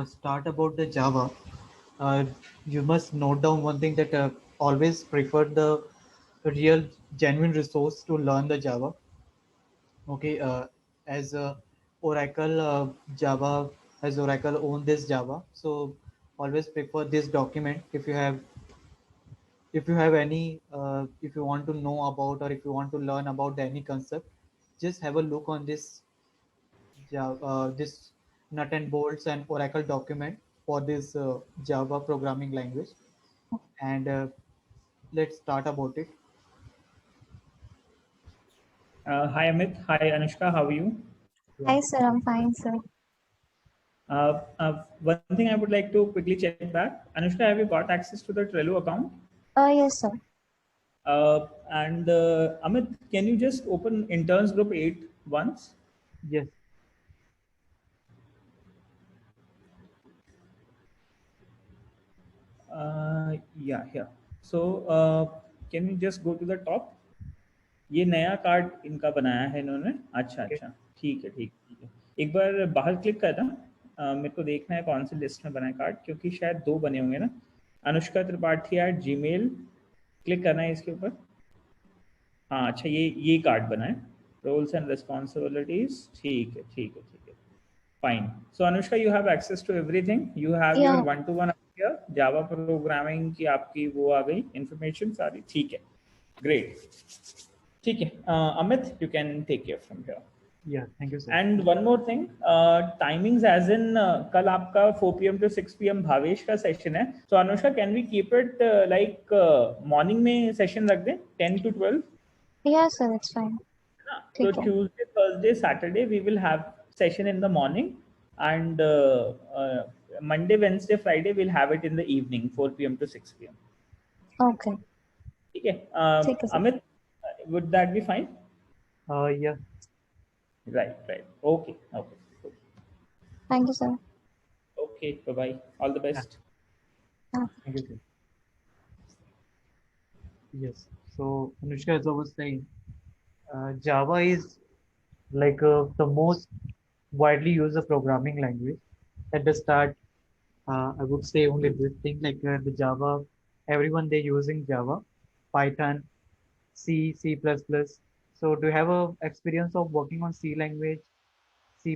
Start about the Java, uh, you must note down one thing that always prefer the real genuine resource to learn the Java. Okay, as Oracle Java, as Oracle own this Java, so always prefer this document if you have any if you want to know about or if you want to learn about any concept, just have a look on this nut and bolts and Oracle document for this Java programming language. And let's start about it. Hi Amit, hi Anushka, how are you? Yeah. Hi, sir. I'm fine, sir. One thing I would like to quickly check back. Anushka, have you got access to the Trello account? Yes, sir. And Amit, can you just open interns group 8 once? Yes. Yeah, here. So can you just go to the top? ये नया card इनका बनाया है इन्होंने। अच्छा Okay. अच्छा, ठीक है। एक बार बाहर क्लिक करना। मेरे को देखना है कौन सी लिस्ट में बना है कार्ड, क्योंकि शायद दो बने होंगे ना। Anushka Tripathi at Gmail, click करना है इसके ऊपर। हाँ अच्छा, ये कार्ड बना है। रोल्स एंड रिस्पॉन्सिबिलिटीज, ठीक है। Fine. So Anushka, you have access to everything, you have your Yeah. One to one Java programming की आपकी वो आ गई इन्फॉर्मेशन सारी, ठीक है। ग्रेट, ठीक है। Amit, you can take care from here. Yeah. Thank you, sir. And one more thing, timings as in कल आपका 4 PM to 6 PM भावेश का सेशन है। तो Anushka, can we keep it like morning में सेशन रख दें 10 to 12? Yeah, sir. It's fine. So ठीक है. Tuesday, Thursday, Saturday, we will have session in the morning, and Monday, Wednesday, Friday, we'll have it in the evening, 4 PM to 6 PM. Okay. Okay, ठीक है, sir. Amit, would that be fine? Yeah. Right. Okay. Thank you, sir. Okay, bye-bye. All the Yeah. best. Thank you, sir. Yes. So Anushka, as I was saying, Java is like the most widely used programming language. At the start, I would say only this thing like the Java, everyone they using Java, Python, C, C++. So do you have a experience of working on C language, C++,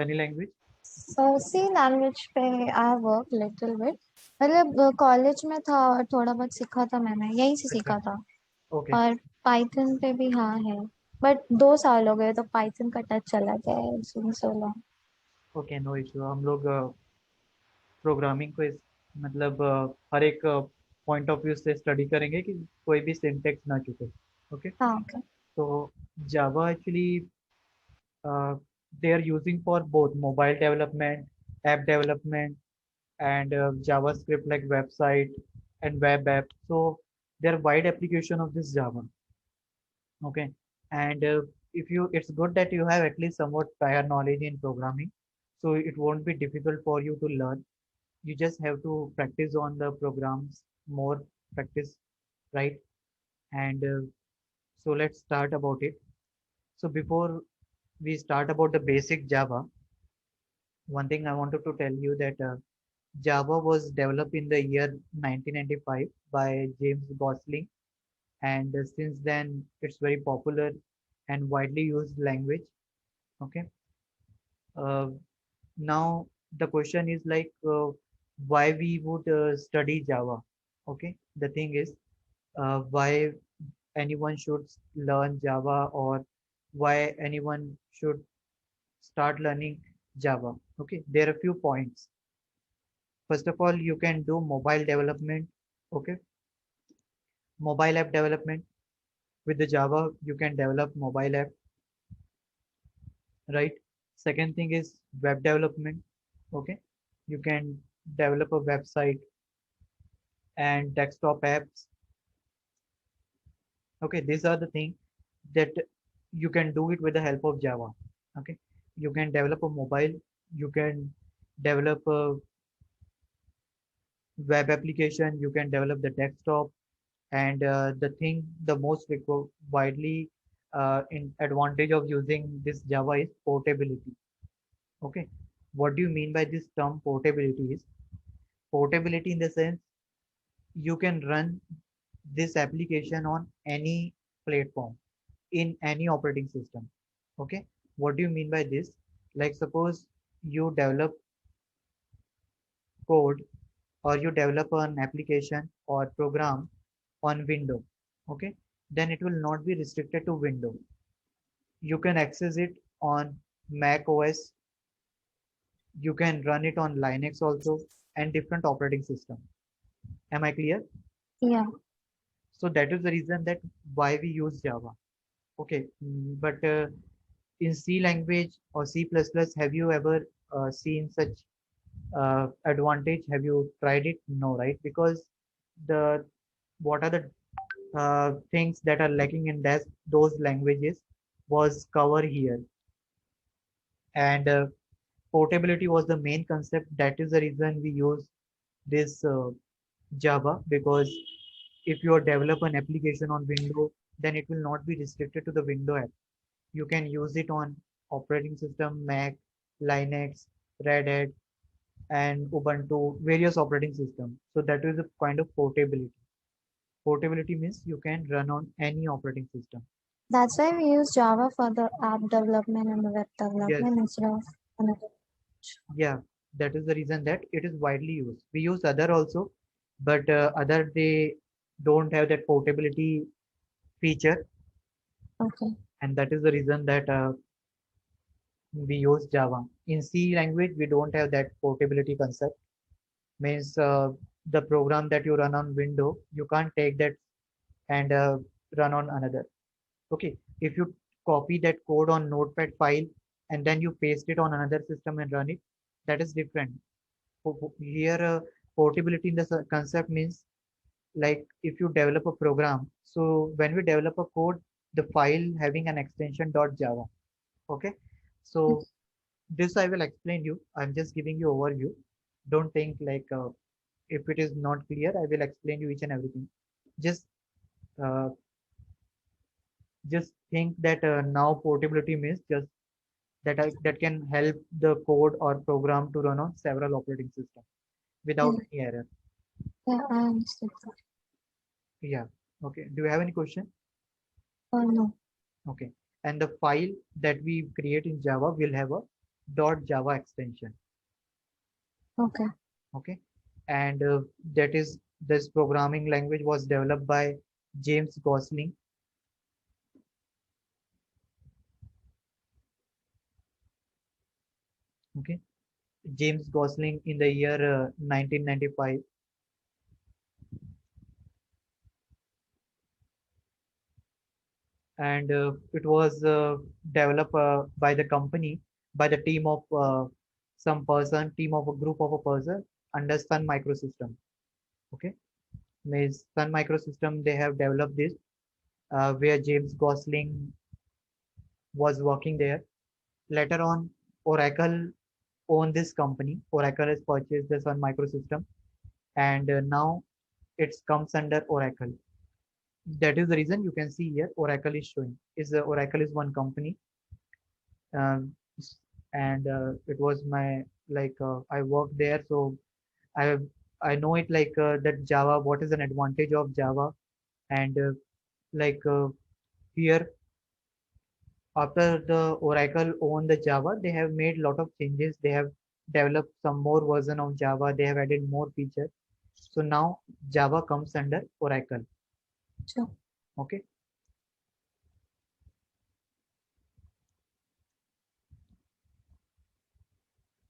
any language? So, C language पे I work little bit. मतलब college में था और थोड़ा बहुत सीखा था मैंने, यहीं से अच्छा, सीखा था। okay, और पाइथन पे भी हाँ है, बट 2 साल हो गए तो पाइथन का टच चला गया है। It's been so long. okay, no issue. हम लोग प्रोग्रामिंग को मतलब हर एक पॉइंट ऑफ व्यू से स्टडी करेंगे कि कोई भी सिंटेक्स ना चुके। ओके, हाँ, okay. तो जावा actually they are using for both mobile development, app development, and JavaScript like website and web app. So there are wide application of this Java. Okay, and if you, it's good that you have at least somewhat prior knowledge in programming, so it won't be difficult for you to learn. You just have to practice on the programs, more practice, right? And so let's start about it. So before we start about the basic Java, one thing I wanted to tell you that Java was developed in the year 1995 by James Gosling, and since then it's very popular and widely used language. Okay. Uh, Now the question is like why we would study Java. Okay. The thing is why anyone should learn Java or why anyone should start learning Java. Okay. There are a few points. First of all, you can do mobile development. Okay. Mobile app development with the Java, you can develop mobile app, right? Second thing is web development. Okay. You can develop a website and desktop apps. Okay. These are the things that you can do it with the help of Java. Okay. You can develop a mobile, you can develop a web application, you can develop the desktop, and the thing the most widely in advantage of using this Java is portability. Okay, What do you mean by this term portability? Is portability in the sense you can run this application on any platform in any operating system. Okay, what do you mean by this? Like suppose you develop code or you develop an application or program on Windows. Okay, then it will not be restricted to Windows. You can access it on Mac OS. You can run it on Linux also and different operating system. Am I clear? Yeah. So that is the reason that why we use Java. Okay, but in C language or C++, have you ever seen such advantage? Have you tried it? No, right? Because the what are the things that are lacking in those languages was covered here, and portability was the main concept. That is the reason we use this Java, because if you develop an application on Windows, then it will not be restricted to the Windows app. You can use it on operating system, Mac, Linux, Red Hat, and Ubuntu, various operating systems. So that is a kind of portability. Portability means you can run on any operating system. That's why we use Java for the app development and the web Yes, development instead of another. yeah, that is the reason that it is widely used. We use other also, but other they don't have that portability feature, Okay. and that is the reason that we use Java. In C language, we don't have that portability concept. Means the program that you run on Windows, you can't take that and run on another. Okay, if you copy that code on Notepad file and then you paste it on another system and run it, that is different. Here, portability in the concept means like if you develop a program. So when we develop a code, the file having an extension .java. Okay, so this I will explain you. I'm just giving you overview. Don't think like if it is not clear, I will explain you each and everything. Just uh, just think that now portability means just that can help the code or program to run on several operating systems Yeah, without any error. yeah, I understood that. Yeah. Okay. Do you have any question? Oh no. Okay. And the file that we create in Java will have a .java extension. Okay. Okay. And that is this programming language was developed by James Gosling. Okay. James Gosling in the year 1995. And it was developed by the company, by the team of some person, team of a group of a person under Sun Microsystem. Okay. Means Sun Microsystem, they have developed this where James Gosling was working there. Later on, Oracle owned this company. Oracle has purchased the Sun Microsystem, and now it comes under Oracle. That is the reason you can see here Oracle is showing. Is Oracle is one company, um, and it was my like I worked there, so I I know it like that Java. What is an advantage of Java? And like here after the Oracle owned the Java, they have made lot of changes. They have developed some more version of Java. They have added more features. So now Java comes under Oracle. Sure. Okay.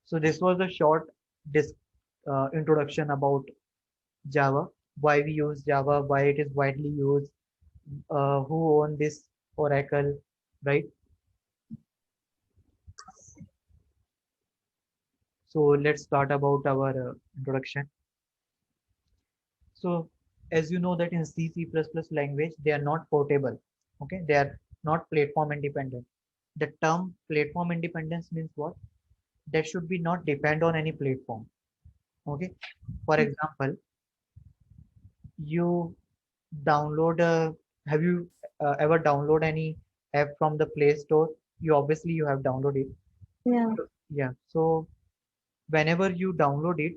So this was a short dis introduction about Java, why we use Java, why it is widely used, who own this Oracle, right? So let's start about our introduction. So as you know that in C, C++ language, they are not portable. Okay, they are not platform independent. The term platform independence means what? That should be not depend on any platform. Okay, for example, you download have you ever download any app from the Play Store? You obviously you have downloaded it. Yeah. Yeah. So whenever you download it,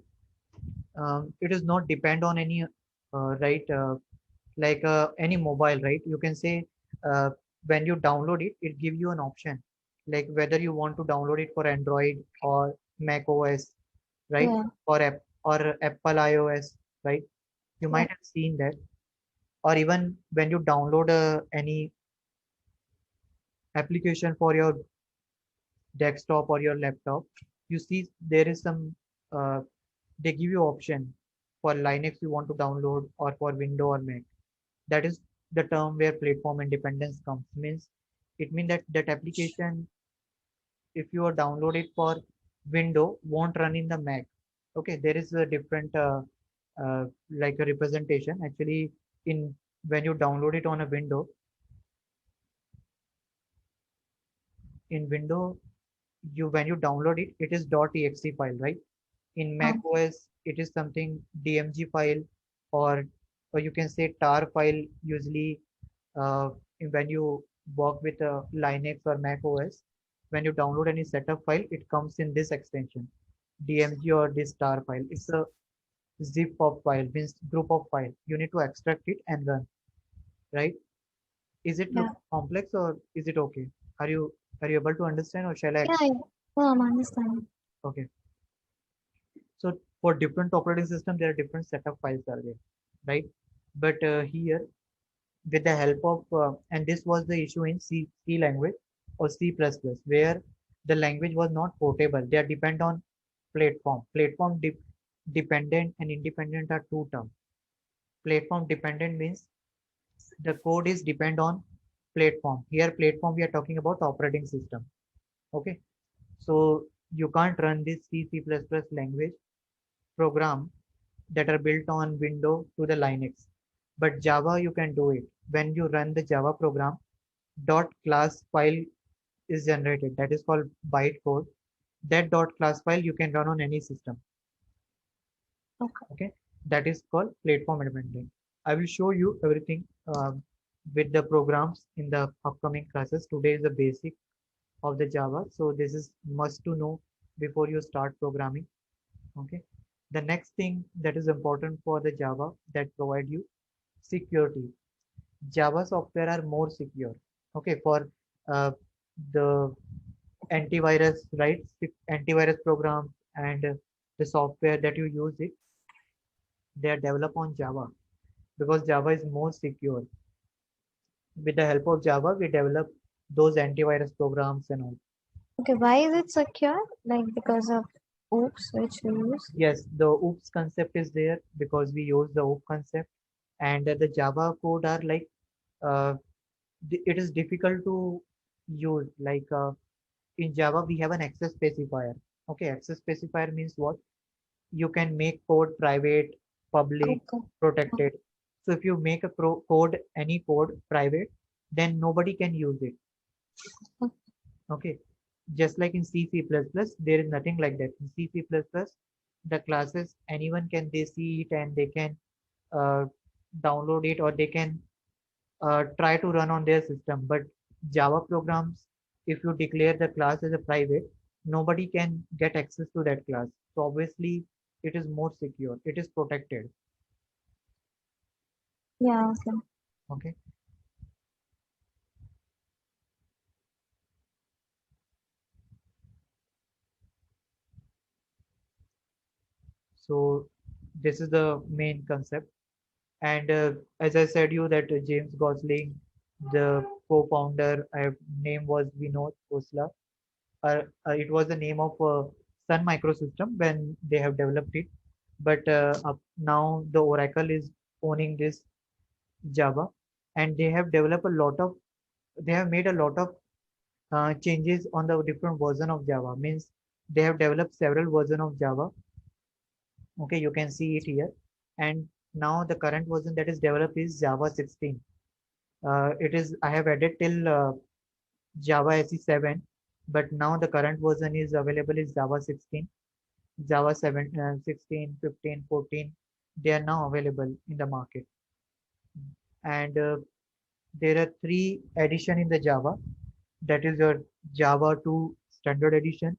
it is not depend on any right like any mobile, right? You can say uh, when you download it, it give you an option like whether you want to download it for Android or Mac OS, right? Yeah, Or app or Apple iOS, right? You yeah, might have seen that. Or even when you download any application for your desktop or your laptop, you see there is some they give you option for Linux you want to download or for Windows or Mac. That is the term where platform independence comes. Means it means that that application, if you are download it for Windows, won't run in the Mac. Okay, there is a different like a representation. Actually, in when you download it on a window, in Windows, you when you download it, it is .exe file, right? In Mac um, OS, it is something DMG file, or or you can say tar file. Usually, uh, when you work with Linux or Mac OS, when you download any setup file, it comes in this extension, DMG or this tar file. It's a zip of file, means group of file. You need to extract it and run, right? Is it yeah, look complex or is it okay? Are you are you able to understand or shall I yeah, explain? yeah. Oh, I'm understanding. Okay. So for different operating system, there are different set of files are there, right? But here, with the help of and this was the issue in C language or C++, where the language was not portable. They are depend on platform. Dependent and independent are two terms. Platform dependent means the code is depend on platform. Here, platform we are talking about operating system. Okay, so you can't run this C++ language program that are built on Windows to the Linux. But Java, you can do it. When you run the Java program, dot class file is generated. That is called bytecode. That dot class file you can run on any system. Okay. Okay, that is called platform independent. I will show you everything with the programs in the upcoming classes. Today is the basic of the Java. So this is must to know before you start programming. Okay. The next thing that is important for the Java that provide you security. Java software are more secure. Okay, for uh, the antivirus, right? Antivirus program and the software that you use it, they are developed on Java because Java is more secure. With the help of Java, we develop those antivirus programs and all. Okay, why is it secure? Like because of oops, which we use? Yes, the OOPS concept is there because we use the OOP concept, and the Java code are like uh, it is difficult to use. Like in Java, we have an access specifier. Okay, access specifier means what? You can make code private, public, Okay. protected. So if you make a code, any code private, then nobody can use it. Okay. Okay, just like in C++, there is nothing like that. In C++, the classes anyone can they see it and they can uh, download it or they can try to run on their system. But Java programs, if you declare the class as a private, nobody can get access to that class. So obviously, it is more secure. It is protected. Yeah, okay. Okay. So this is the main concept. And as I said you that James Gosling, the co-founder, name was Vinod Khosla. It was the name of Sun Microsystem when they have developed it. But now the Oracle is owning this Java, and they have developed a lot of, they have made a lot of changes on the different version of Java. Means they have developed several version of Java. Okay, you can see it here. And now the current version that is developed is Java 16. It is I have added till Java SE7, but now the current version is available is Java 16, Java 7, 16, 15, 14. They are now available in the market. And there are three edition in the Java. That is your Java 2 standard edition,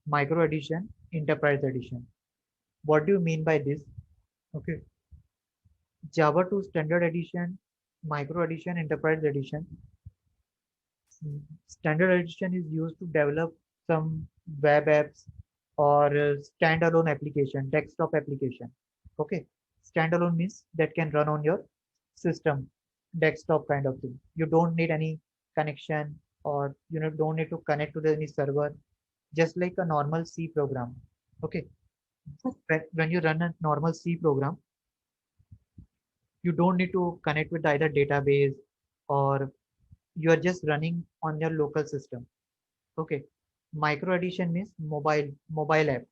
micro edition, enterprise edition. What do you mean by this? Okay, Java 2 standard edition, micro edition, enterprise edition. Standard edition is used to develop some web apps or standalone application, desktop application. Okay, standalone means that can run on your system, desktop kind of thing. You don't need any connection, or don't need to connect to any server, just like a normal C program. Okay, when you run a normal C program, you don't need to connect with either database, or you are just running on your local system. Okay, micro edition means mobile app.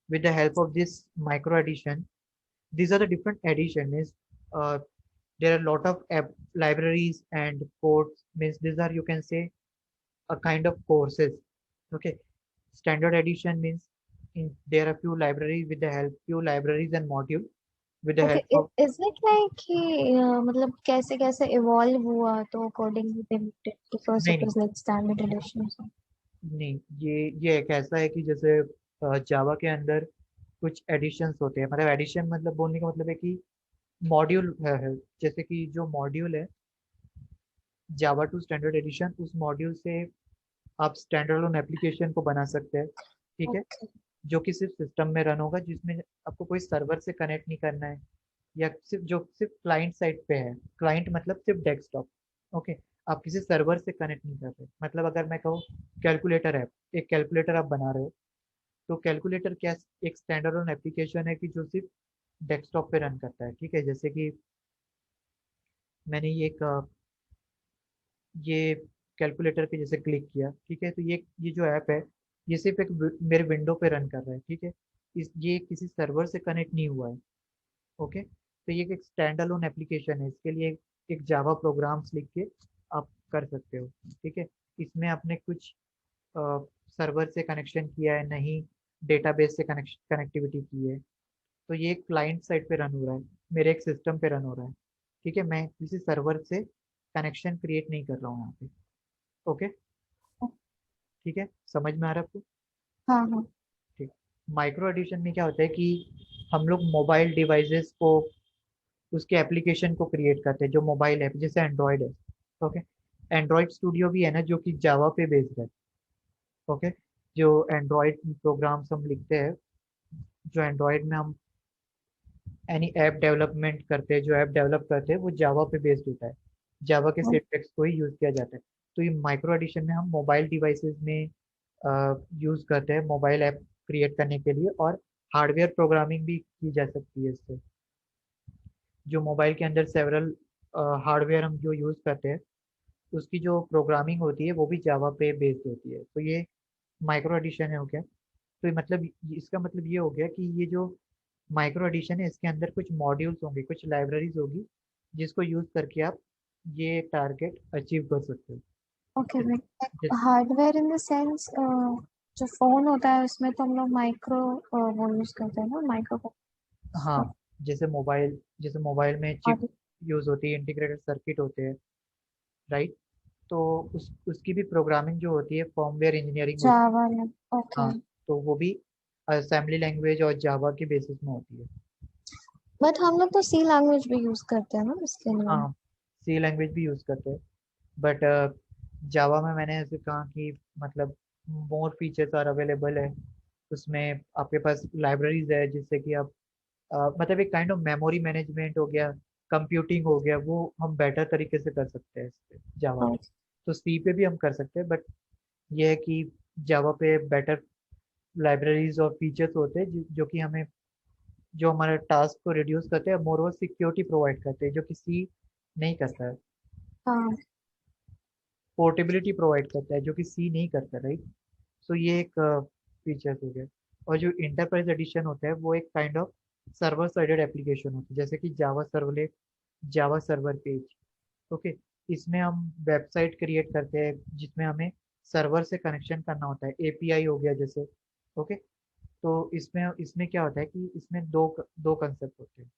With the help of this micro edition, these are the different edition. Means uh, there are a lot of app libraries and codes. Means these are, you can say, a kind of courses. Okay, standard edition means there are few libraries and module with the okay, help of. Is it like कि मतलब कैसे कैसे evolve हुआ तो accordingly they first नहीं it नहीं was like standard addition. नहीं, ये एक ऐसा है कि जैसे जावा के अंदर कुछ एडिशंस होते हैं। मतलब एडिशन मतलब बोलने का मतलब है कि मॉड्यूल है। जैसे कि जो मॉड्यूल है जावा टू स्टैंडर्ड एडिशन, उस मॉड्यूल से आप स्टैंडर्ड लोन एप्लीकेशन को बना सकते हैं। ठीक है, ओके जो कि सिर्फ सिस्टम में रन होगा, जिसमें आपको कोई सर्वर से कनेक्ट नहीं करना है, या सिर्फ क्लाइंट साइड पे है। क्लाइंट मतलब सिर्फ डेस्कटॉप। ओके, आप किसी सर्वर से कनेक्ट नहीं कर रहे। मतलब अगर मैं कहूँ कैलकुलेटर ऐप, एक कैलकुलेटर आप बना रहे हो, तो कैलकुलेटर क्या, एक स्टैंडर्ड लोन एप्लीकेशन है कि जो सिर्फ डेस्कटॉप पे रन करता है। ठीक है, जैसे कि मैंने ये कैलकुलेटर पे जैसे क्लिक किया, ठीक है, तो ये जो ऐप है, ये सिर्फ एक मेरे विंडो पे रन कर रहा है। ठीक है, ये किसी सर्वर से कनेक्ट नहीं हुआ है। ओके, तो ये एक स्टैंड अलोन एप्लीकेशन है। इसके लिए एक जावा प्रोग्राम्स लिख के आप कर सकते हो। ठीक है, इसमें आपने कुछ सर्वर से कनेक्शन किया है नहीं, डेटाबेस से कनेक्टिविटी की है, तो ये क्लाइंट साइड पे रन हो रहा है, मेरे एक सिस्टम पे रन हो रहा है। ठीक है, मैं किसी सर्वर से कनेक्शन क्रिएट नहीं कर रहा हूँ यहाँ पे। ओके, ठीक है, समझ में आ रहा है आपको? हाँ हाँ ठीक। माइक्रो एडिशन में क्या होता है कि हम लोग मोबाइल डिवाइसेस को, उसके एप्लीकेशन को क्रिएट करते हैं, जो मोबाइल ऐप, जैसे एंड्रॉयड है। ओके, एंड्रॉयड स्टूडियो भी है ना, जो कि जावा पे बेस्ड है। ओके, जो एंड्रॉयड प्रोग्राम्स हम लिखते हैं, जो एंड्रॉयड में हम एनी ऐप डेवलपमेंट करते हैं, जो ऐप डेवलप करते हैं, वो जावा पे बेस्ड होता है। जावा के सिंटैक्स को ही यूज किया जाता है। तो ये माइक्रो एडिशन में हम मोबाइल डिवाइसेस में यूज करते हैं, मोबाइल ऐप क्रिएट करने के लिए, और हार्डवेयर प्रोग्रामिंग भी की जा सकती है इससे। जो मोबाइल के अंदर सेवरल हार्डवेयर हम जो यूज करते हैं, उसकी जो प्रोग्रामिंग होती है वो भी जावा पे बेस्ड होती है। तो ये माइक्रो एडिशन है। हो गया, तो मतलब इसका मतलब ये हो गया कि ये जो माइक्रो एडिशन है, इसके अंदर कुछ मॉड्यूल्स होंगे, कुछ लाइब्रेरीज होगी, जिसको यूज करके आप ये टारगेट अचीव कर सकते हो। ओके। जिस, जिस, हार्डवेयर इन द सेंस जो फोन होता है उसमें तो हम लोग माइक्रो वो यूज करते हैं ना, माइक्रो। हाँ, जैसे मोबाइल में चिप यूज होती है, इंटीग्रेटेड सर्किट होते हैं, राइट। तो उसकी भी प्रोग्रामिंग जो होती है, फर्मवेयर इंजीनियरिंग होती जावा में। है। ओके, हाँ, तो वो भी असेंबली लैंग्वेज और जावा के बेसिस में होती है। बट हम लोग तो सी लैंग्वेज भी यूज करते हैं ना इसके लिए। हाँ, सी लैंग्वेज भी यूज करते हैं, बट जावा में मैंने ऐसे कहा कि मतलब मोर फीचर्स आर अवेलेबल है। उसमें आपके पास लाइब्रेरीज है, जिससे कि आप मतलब एक काइंड ऑफ मेमोरी मैनेजमेंट हो गया, कंप्यूटिंग हो गया, वो हम बेटर तरीके से कर सकते हैं इस पे, जावा पे। तो सी पे भी हम कर सकते हैं, बट ये है कि जावा पे बेटर लाइब्रेरीज और फीचर्स होते हैं, जो कि हमें, जो हमारे टास्क को रिड्यूस करते हैं, मोर ओवर सिक्योरिटी प्रोवाइड करते हैं, जो कि सी नहीं करता है। हाँ पोर्टेबिलिटी प्रोवाइड करता है, जो कि सी नहीं करता, राइट। सो ये एक फीचर्स हो गया। और जो इंटरप्राइज एडिशन होता है, वो एक kind of server sided application होता है, जैसे कि जावा servlet, Java server page. Okay, इसमें हम वेबसाइट क्रिएट करते हैं, जिसमें हमें सर्वर से कनेक्शन करना होता है, एपीआई हो गया जैसे। ओके, तो इसमें इसमें क्या होता है कि इसमें दो दो कंसेप्ट होते हैं।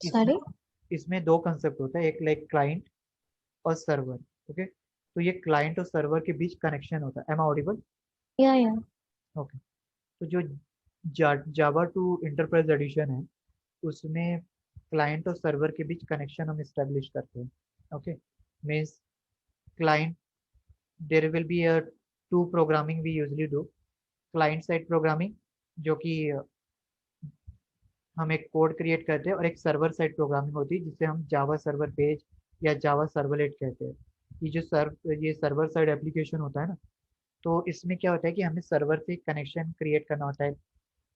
इसमें सॉरी। इसमें दो कंसेप्ट होता है, एक लाइक क्लाइंट और सर्वर। ओके, तो ये क्लाइंट और सर्वर के बीच कनेक्शन होता है। Am I audible? या ओके। तो जो जावा टू इंटरप्राइज एडिशन है उसमें क्लाइंट और सर्वर के बीच कनेक्शन हम इस्टेब्लिश करते हैं। Okay, means client, there will be a two programming we usually do. Client side programming, जो कि हम एक कोड क्रिएट करते हैं, और एक सर्वर साइड प्रोग्रामिंग होती है जिसे हम जावा सर्वर पेज या जावा सर्वलेट कहते हैं। ये सर्वर साइड एप्लीकेशन होता है ना, तो इसमें क्या होता है कि हमें सर्वर से कनेक्शन क्रिएट करना होता है।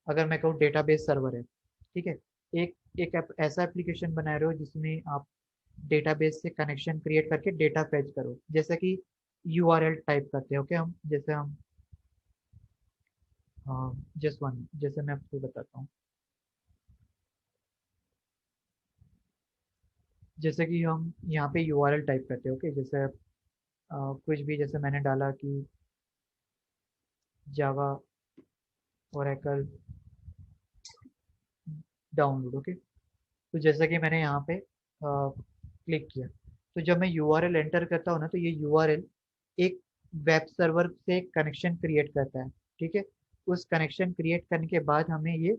अगर मैं कहूँ डेटाबेस सर्वर है, ठीक है, ऐसा एप्लीकेशन बना रहे हो जिसमें आप डेटाबेस से कनेक्शन क्रिएट करके डेटा फेच करो, जैसे कि यूआरएल टाइप करते हैं। ओके, हम जैसे हम जैसे मैं आपको बताता हूँ, जैसे कि हम यहाँ पे यूआरएल टाइप करते हैं। ओके, जैसे कुछ भी, जैसे मैंने डाला कि जावा ओरेकल डाउनलोड। ओके, तो जैसा कि मैंने यहाँ पे क्लिक किया, तो जब मैं यूआरएल एंटर करता हूँ ना, तो ये यूआरएल एक वेब सर्वर से कनेक्शन क्रिएट करता है। ठीक है, उस कनेक्शन क्रिएट करने के बाद हमें ये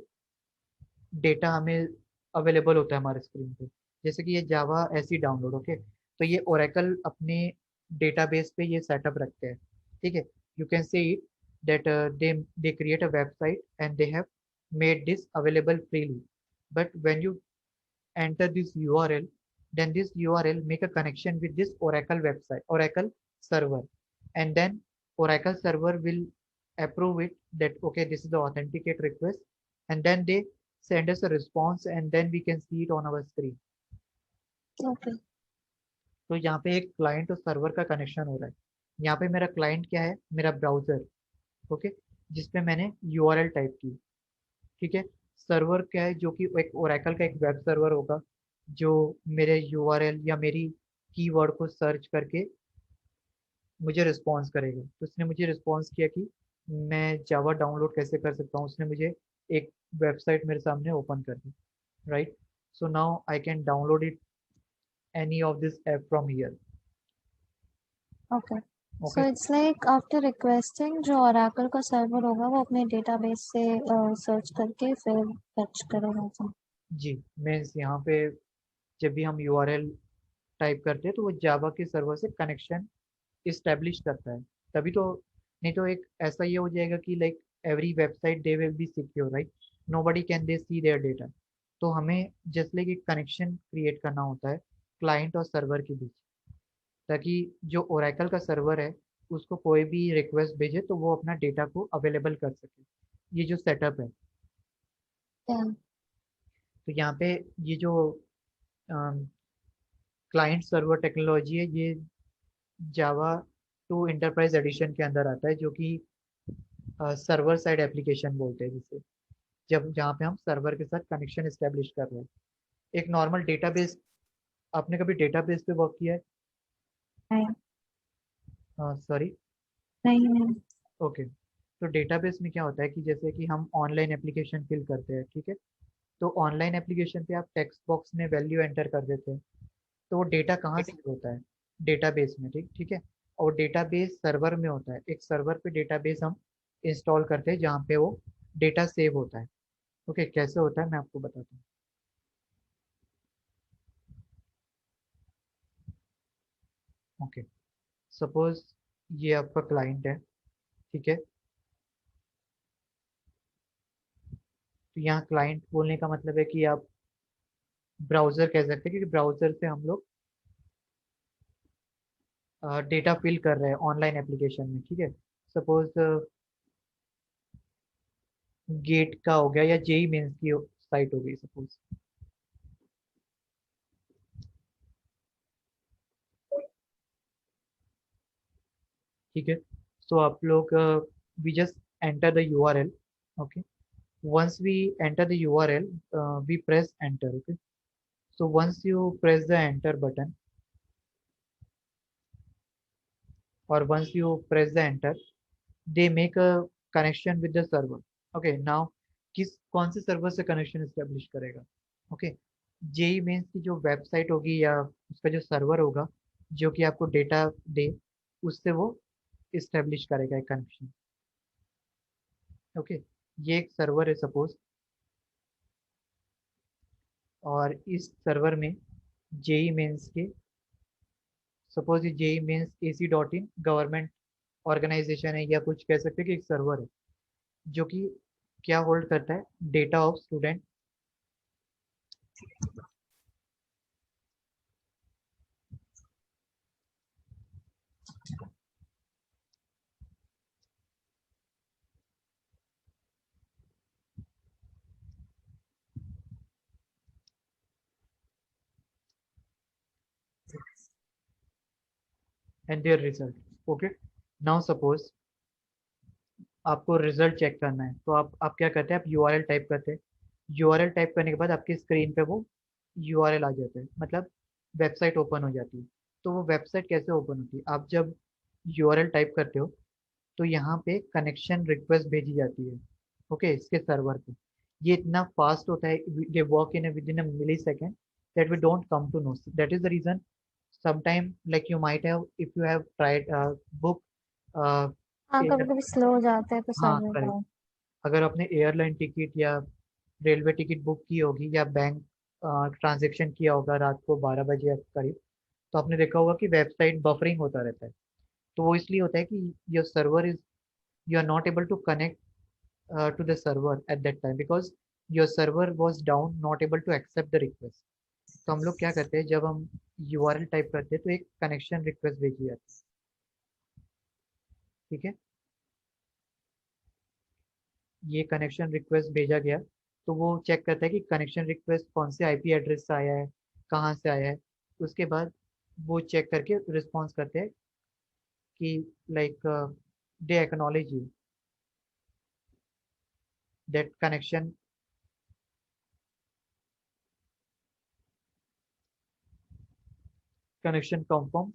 डेटा हमें अवेलेबल होता है हमारे स्क्रीन पे। जैसे कि ये जावा ऐसी डाउनलोड। ओके, तो ये ओरेकल अपने डेटाबेस पे ये सेटअप रखते हैं। ठीक है, you can say it that they create a website and they have made this available freely, but when you enter this URL, then this URL make a connection with this Oracle website, Oracle server, and then Oracle server will approve it that okay, this is the authenticate request, and then they send us a response, and then we can see it on our screen. Okay तो यहाँ पे एक client और server का connection हो रहा है। यहाँ पे मेरा क्लाइंट क्या है, मेरा ब्राउजर। ओके, जिसपे मैंने यूआरएल टाइप की। ठीक है, सर्वर क्या है, जो कि एक ओरेकल का एक वेब सर्वर होगा जो मेरे यूआरएल या मेरी कीवर्ड को सर्च करके मुझे रिस्पॉन्स करेगा। तो उसने मुझे रिस्पॉन्स किया कि मैं जावा डाउनलोड कैसे कर सकता हूँ, उसने मुझे एक वेबसाइट मेरे सामने ओपन कर दी। Right, so now I can download it any of this app from here. Okay okay, so it's like after requesting जो ओरेकल का सर्वर होगा वो अपने डेटाबेस से सर्च करके फिर फेच करेगा तो जी, मीन्स यहाँ पे जब भी हम यूआरएल टाइप करते हैं तो वो जावा के सर्वर से कनेक्शन इस्टेब्लिश करता है, तभी तो। नहीं तो एक ऐसा ये हो जाएगा कि like every website they will be secure, right, nobody can they see their data. तो हमें जस्ट लाइक एक कनेक्शन क्रिएट करना होता है क्लाइंट और सर्वर के बीच, ताकि जो ओरेकल का सर्वर है उसको कोई भी रिक्वेस्ट भेजे तो वो अपना डेटा को अवेलेबल कर सके। ये जो सेटअप है, क्या तो यहाँ पे ये जो क्लाइंट सर्वर टेक्नोलॉजी है, ये जावा टू इंटरप्राइज एडिशन के अंदर आता है, जो कि सर्वर साइड एप्लीकेशन बोलते हैं जिसे, जब जहाँ पे हम सर्वर के साथ कनेक्शन एस्टेब्लिश कर रहे हैं। एक नॉर्मल डेटाबेस, आपने कभी डेटाबेस पे वर्क किया है? नहीं सॉरी, नहीं नहीं ओके। तो डेटाबेस में क्या होता है कि जैसे कि हम ऑनलाइन एप्लीकेशन फिल करते हैं, ठीक है, तो ऑनलाइन एप्लीकेशन पे आप टेक्स्ट बॉक्स में वैल्यू एंटर कर देते हैं, तो वो डेटा कहाँ से होता है, डेटाबेस में। ठीक ठीक है, और डेटाबेस सर्वर में होता है, एक सर्वर पे डेटाबेस हम इंस्टॉल करते हैं जहाँ पे वो डेटा सेव होता है। ओके, कैसे होता है मैं आपको बताता हूँ। ओके, सपोज ये आपका क्लाइंट है, ठीक है, तो यहाँ क्लाइंट बोलने का मतलब है कि आप ब्राउजर कह सकते हैं, क्योंकि ब्राउजर से हम लोग डेटा फिल कर रहे हैं ऑनलाइन एप्लीकेशन में। ठीक है, सपोज गेट का हो गया या जेई मेंस की साइट हो गई सपोज। ठीक है, सो आप लोग we just enter the URL. Okay, once we enter the URL, we press enter. Okay, so once you press the enter button, or once you press the enter, they make a connection with the server. Okay, now किस कौन से server से connection establish करेगा? Okay, JEE mains की जो website होगी या उसका जो सर्वर होगा जो कि आपको डेटा दे, उससे वो इस्टेब्लिश करेगा एक कनेक्शन। ओके, ये एक सर्वर है सपोज, और इस सर्वर में जेई मेंस के, सपोज ये JEE Mains AC.in government organisation है, या कुछ कह सकते हैं कि एक सर्वर है जो कि क्या होल्ड करता है, data of student, and there result. Okay, now suppose आपको रिजल्ट चेक करना है, तो आप क्या करते हैं, आप URL टाइप करते हैं। URL टाइप करने के बाद आपकी स्क्रीन पे वो URL आ जाता है, मतलब वेबसाइट ओपन हो जाती है। तो वो वेबसाइट कैसे ओपन होती है, आप जब URL टाइप करते हो तो यहाँ पे कनेक्शन रिक्वेस्ट भेजी जाती है, ओके, इसके सर्वर पे। ये इतना फास्ट होता है, they work in with in a millisecond, that we don't come to know. That is the reason sometime like you might have, if you have tried book uh, हाँ, कभी air, कभी slow हो जाता है तो हाँ server correct, down. अगर आपने एयरलाइन टिकट या रेलवे टिकट बुक की होगी या बैंक ट्रांजैक्शन किया होगा रात को 12 बजे या करीब, तो आपने देखा होगा कि वेबसाइट बफरिंग होता रहता है। तो वो इसलिए होता है कि your server is, you are not able to connect to the server at that time because your server was down, not able to accept the request. तो हम लोग क्या करते हैं, जब हम URL टाइप करते हैं तो एक कनेक्शन रिक्वेस्ट भेजी जाती है, ठीक है। ये कनेक्शन रिक्वेस्ट भेजा गया, तो वो चेक करता है कि कनेक्शन रिक्वेस्ट कौन से IP एड्रेस से आया है, कहाँ से आया है। उसके बाद वो चेक करके रिस्पॉन्स करते हैं कि like they acknowledge you that connection confirm.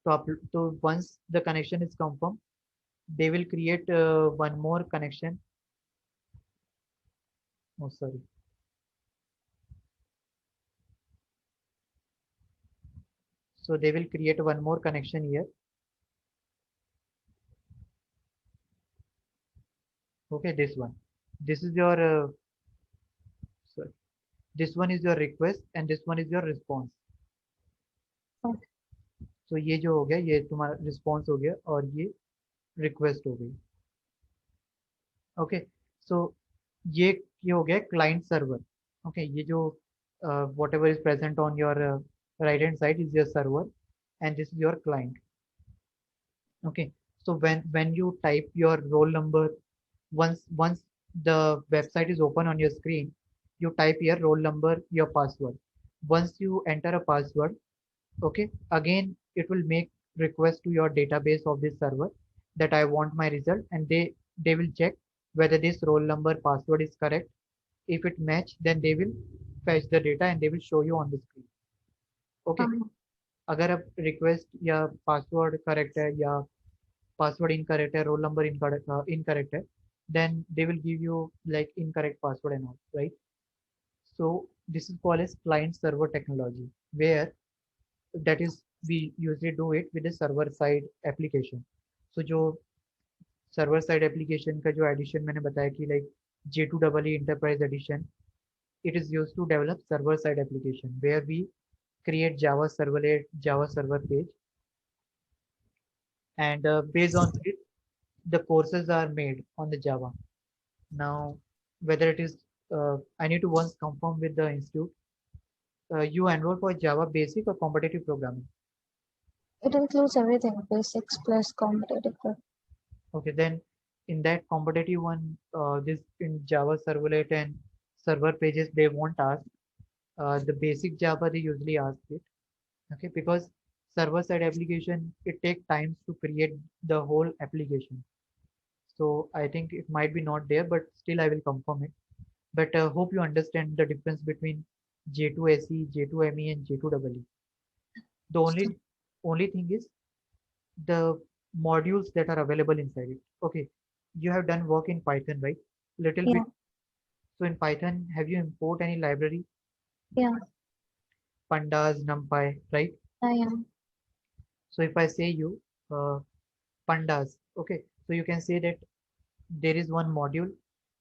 तो आप, तो once the connection is confirm, they will create one more connection. Oh, sorry. So they will create one more connection here. Okay, this one. This is your sorry. This one is your request and this one is your response. So ये जो हो गया, ये तुम्हारा response हो गया और ये request हो गई। Okay, so ये हो गया client server. Okay, ये जो whatever is present on your right hand side is your server and this is your client. Okay, so when you type your roll number, once the website is open on your screen, you type your roll number, your password. Once you enter a password, okay, again it will make request to your database of this server that I want my result, and they will check whether this roll number password is correct. If it match, then they will fetch the data and they will show you on the screen. Okay, हाँ, अगर अब request या password correct है या password incorrect है, roll number incorrect है, then they will give you like incorrect password and all, right? So this is called as client server technology, where that is we usually do it with the server side application. So जो server side application का जो addition मैंने बताया कि like J2EE enterprise edition, it is used to develop server side application where we create Java servlet, Java server page, and based on it the courses are made on the Java. Now, whether it is, I need to once confirm with the institute. You enroll for Java basic or competitive programming. it includes everything, basics plus competitive. Okay, then in that competitive one, this in Java servlet and server pages, they won't ask. The basic Java they usually ask it. Okay, because server side application it takes time to create the whole application. So I think it might be not there, but still I will confirm it. But hope you understand the difference between J2SE, J2ME, and J2EE. The only thing is the modules that are available inside it. Okay, you have done work in Python, right? Little Yeah, bit. So in Python, have you import any library? yeah, Pandas, NumPy, right? yeah. So if I say you pandas, okay, so you can say that there is one module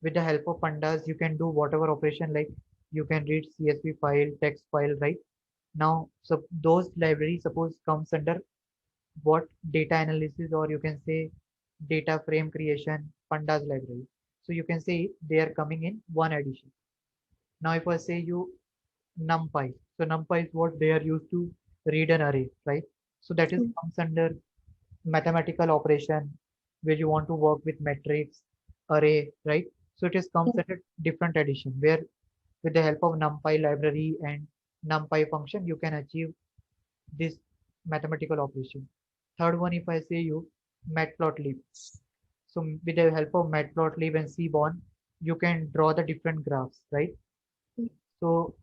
with the help of pandas you can do whatever operation, like you can read CSV file, text file, right? Now, so those libraries suppose comes under what data analysis, or you can say data frame creation, pandas library. So you can say they are coming in one edition. Now if I say you NumPy, so NumPy is what they are used to read an array, right? So that is comes under mathematical operation where you want to work with matrix, array, right? So it is comes at a different edition where with the help of NumPy library and NumPy function, you can achieve this mathematical operation. Third one, if I say you matplotlib. So with the help of matplotlib and seaborn, you can draw the different graphs, right? So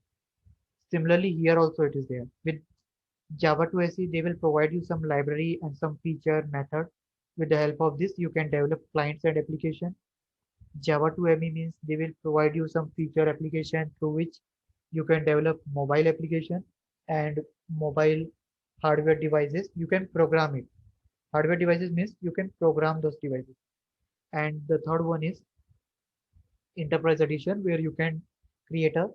similarly here also it is there. With Java 2 SE, they will provide you some library and some feature method. With the help of this, you can develop client-side application. Java 2 ME means they will provide you some feature application through which you can develop mobile application and mobile hardware devices. You can program it. Hardware devices means you can program those devices. And the third one is Enterprise Edition, where you can create a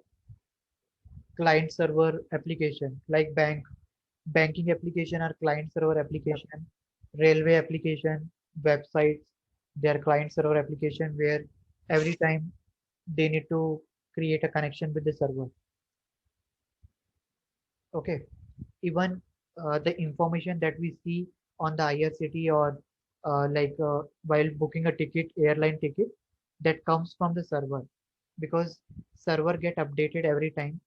client server application like banking application or client server application, railway application, websites, their client server application where every time they need to create a connection with the server. Okay, even the information that we see on the IRCT or while booking a ticket, airline ticket, that comes from the server because server get updated every time,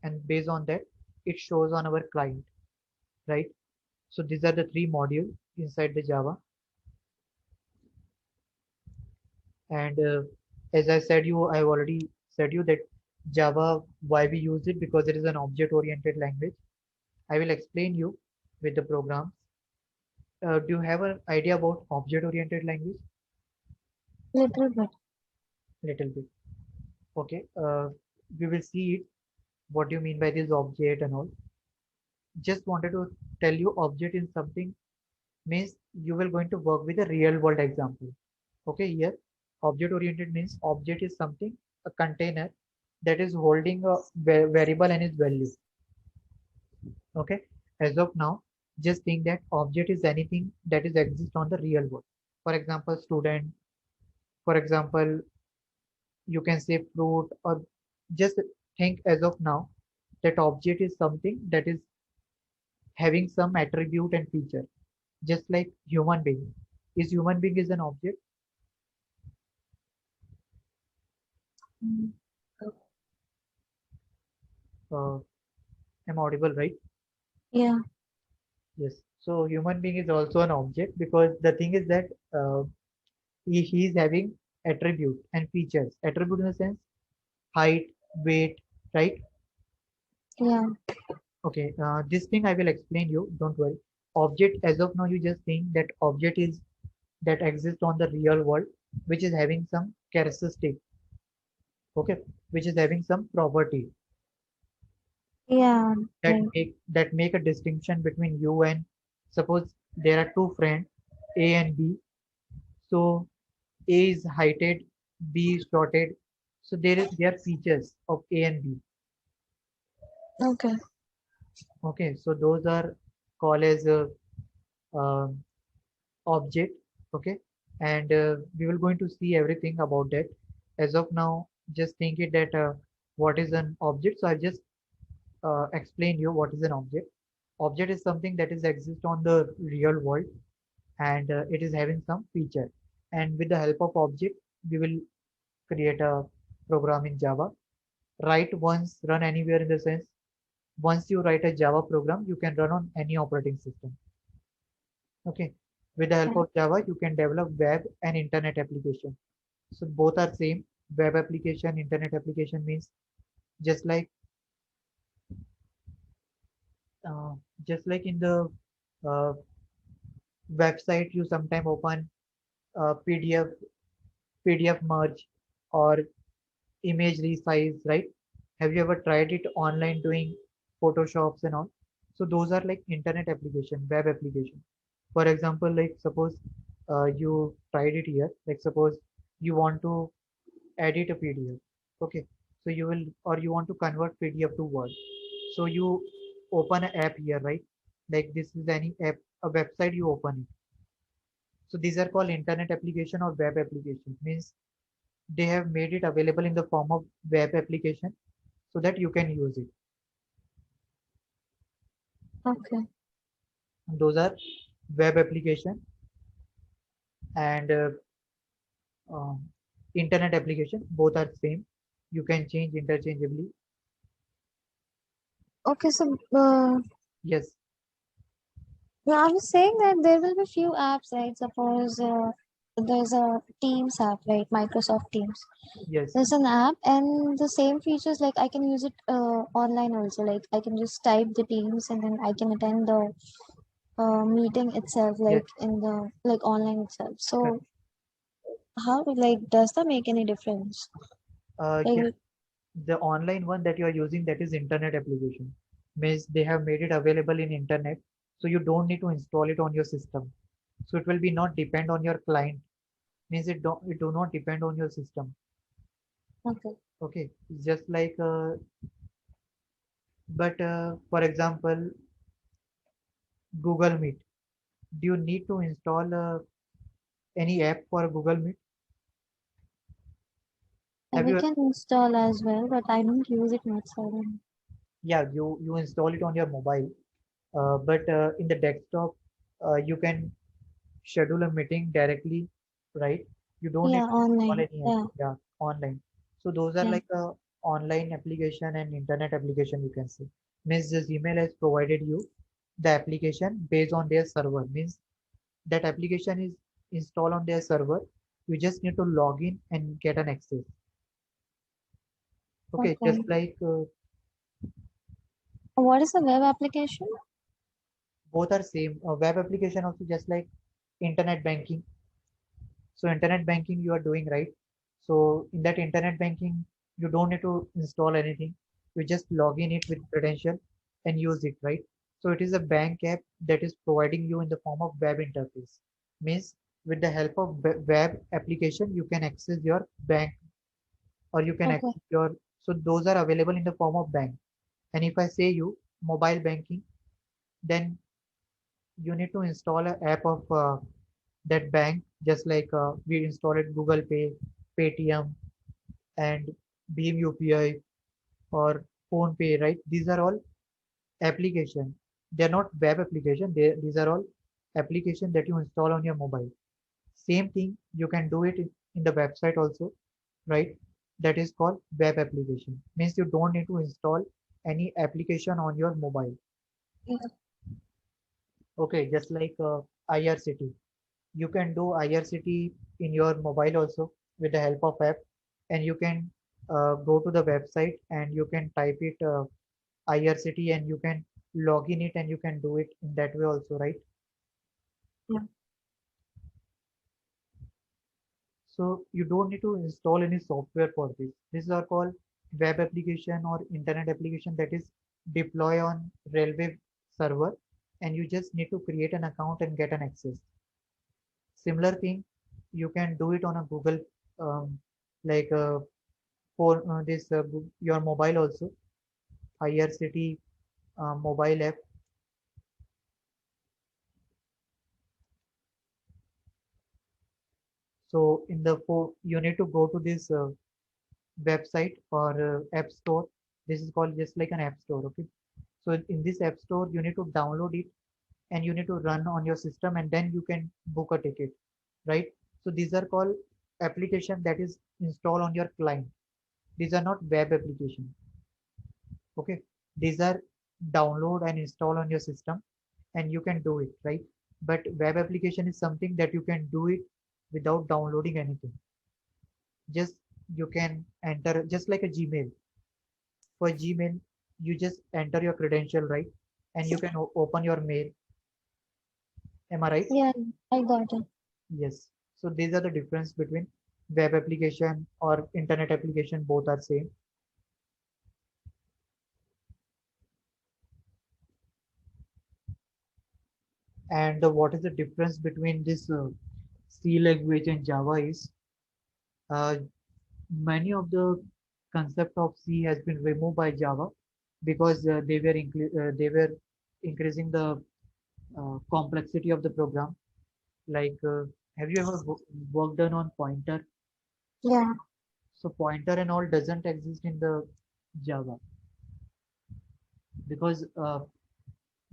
and based on that it shows on our client, right? So these are the three modules inside the Java. And as I said you, I've already said you that Java, why we use it, because it is an object-oriented language. I will explain you with the programs. Do you have an idea about object-oriented language? Little bit. Little bit. Okay. We will see it. What do you mean by this object and all? Just wanted to tell you object in something means you will going to work with a real world example. Okay, here object oriented means object is something, a container that is holding a variable and its value. Okay, as of now, just think that object is anything that is exist on the real world. For example, student. For example, you can say fruit, or just think as of now that object is something that is having some attribute and feature, just like human being. Is human being is an object? Mm. Uh, am audible, right? Yeah. Yes. So human being is also an object because the thing is that he is having attribute and features. Attribute in the sense height, weight, right? Yeah. Okay. This thing I will explain you. Don't worry. Object as of now you just think that object is that exists on the real world, which is having some characteristic. Okay, which is having some property Yeah. that Right. make a distinction between you and suppose there are two friends A and B. So A is heighted, B is shorted. So there are features of A and B. Okay. Okay, so those are called as um object. Okay, and we will going to see everything about that. As of now, just think it that what is an object. So I just explain you what is an object. Object is something that is exist on the real world, and it is having some feature. And with the help of object, we will create a program in Java. Write once, run anywhere in the sense. Once you write a Java program, you can run on any operating system. Okay. With the help Okay. of Java, you can develop web and internet application. So both are same. Web application, internet application means just like uh, just like in the uh, website, you sometime open PDF merge or image resize, right? Have you ever tried it online doing Photoshops and all? So those are like internet application, web application. For example, like suppose you tried it here. Like suppose you want to edit a PDF. Okay, so you will, or you want to convert PDF to Word. So you open an app here, right? Like this is any app, a website you open it. So these are called internet application or web application. Means they have made it available in the form of web application so that you can use it. Okay. And those are web application and um, internet application. Both are same. You can change interchangeably. Okay, so Yes, yeah, I was saying that there will be few apps, right? Suppose there's a Teams app, right? Microsoft Teams. yes, There's an app, and the same features, like I can use it online also. Like I can just type the Teams, and then I can attend the meeting itself, yes. like in the like online itself. Correct. So how like does that make any difference? Yeah, Like the online one that you are using, that is internet application. Means they have made it available in internet, so you don't need to install it on your system. So it will be not depend on your client. Means it do not depend on your system. okay, Okay, it's just like but for example, Google Meet. Do you need to install any app for Google Meet? and Have we you? can install as well, but I don't use it much. So I don't. Yeah, you install it on your mobile, but in the desktop, you can schedule a meeting directly, right? You don't need Yeah, to install online. any app. Yeah, Yeah, online. So those are yeah. like a online application and internet application, you can say. Means the Gmail has provided you the application based on their server. Means that application is installed on their server. You just need to log in and get an access. Okay, just Okay. like What is a web application? both are same. Web application also just like internet banking. So internet banking you are doing, right? So in that internet banking, you don't need to install anything. You just log in it with credential and use it, right? So it is a bank app that is providing you in the form of web interface. Means with the help of web application, you can access your bank or you can Okay. access your, so those are available in the form of bank. And if I say you mobile banking, then you need to install an app of that bank, just like we installed Google Pay, Paytm, and Beam UPI or Phone Pay, right? These are all application. They're not web application. These are all application that you install on your mobile. Same thing, you can do it in the website also, right? That is called web application. Means you don't need to install any application on your mobile. Yeah. Okay, just like IRCT. You can do IRCT in your mobile also with the help of app, and you can go to the website and you can type it IRCT and you can log in it and you can do it in that way also, right? Yeah. So you don't need to install any software for this. These are called web application or internet application that is deploy on railway server, and you just need to create an account and get an access. Similar thing, you can do it on a Google, like for this your mobile also, IRCT mobile app. So in the you need to go to this website or app store. This is called just like an app store. Okay. So in this app store, you need to download it and you need to run on your system and then you can book a ticket, right? So these are called application that is installed on your client. These are not web application. Okay. These are download and install on your system and you can do it, right? But web application is something that you can do it without downloading anything. Just you can enter just like a Gmail. For Gmail, you just enter your credential, right? And you can open your mail. Am I right? Yeah, I got it. Yes. So these are the difference between web application or internet application. Both are same. And what is the difference between this C language and Java is uh, many of the concept of C has been removed by Java because they were increasing the complexity of the program. Like, have you ever worked on pointer? Yeah. So pointer and all doesn't exist in the Java because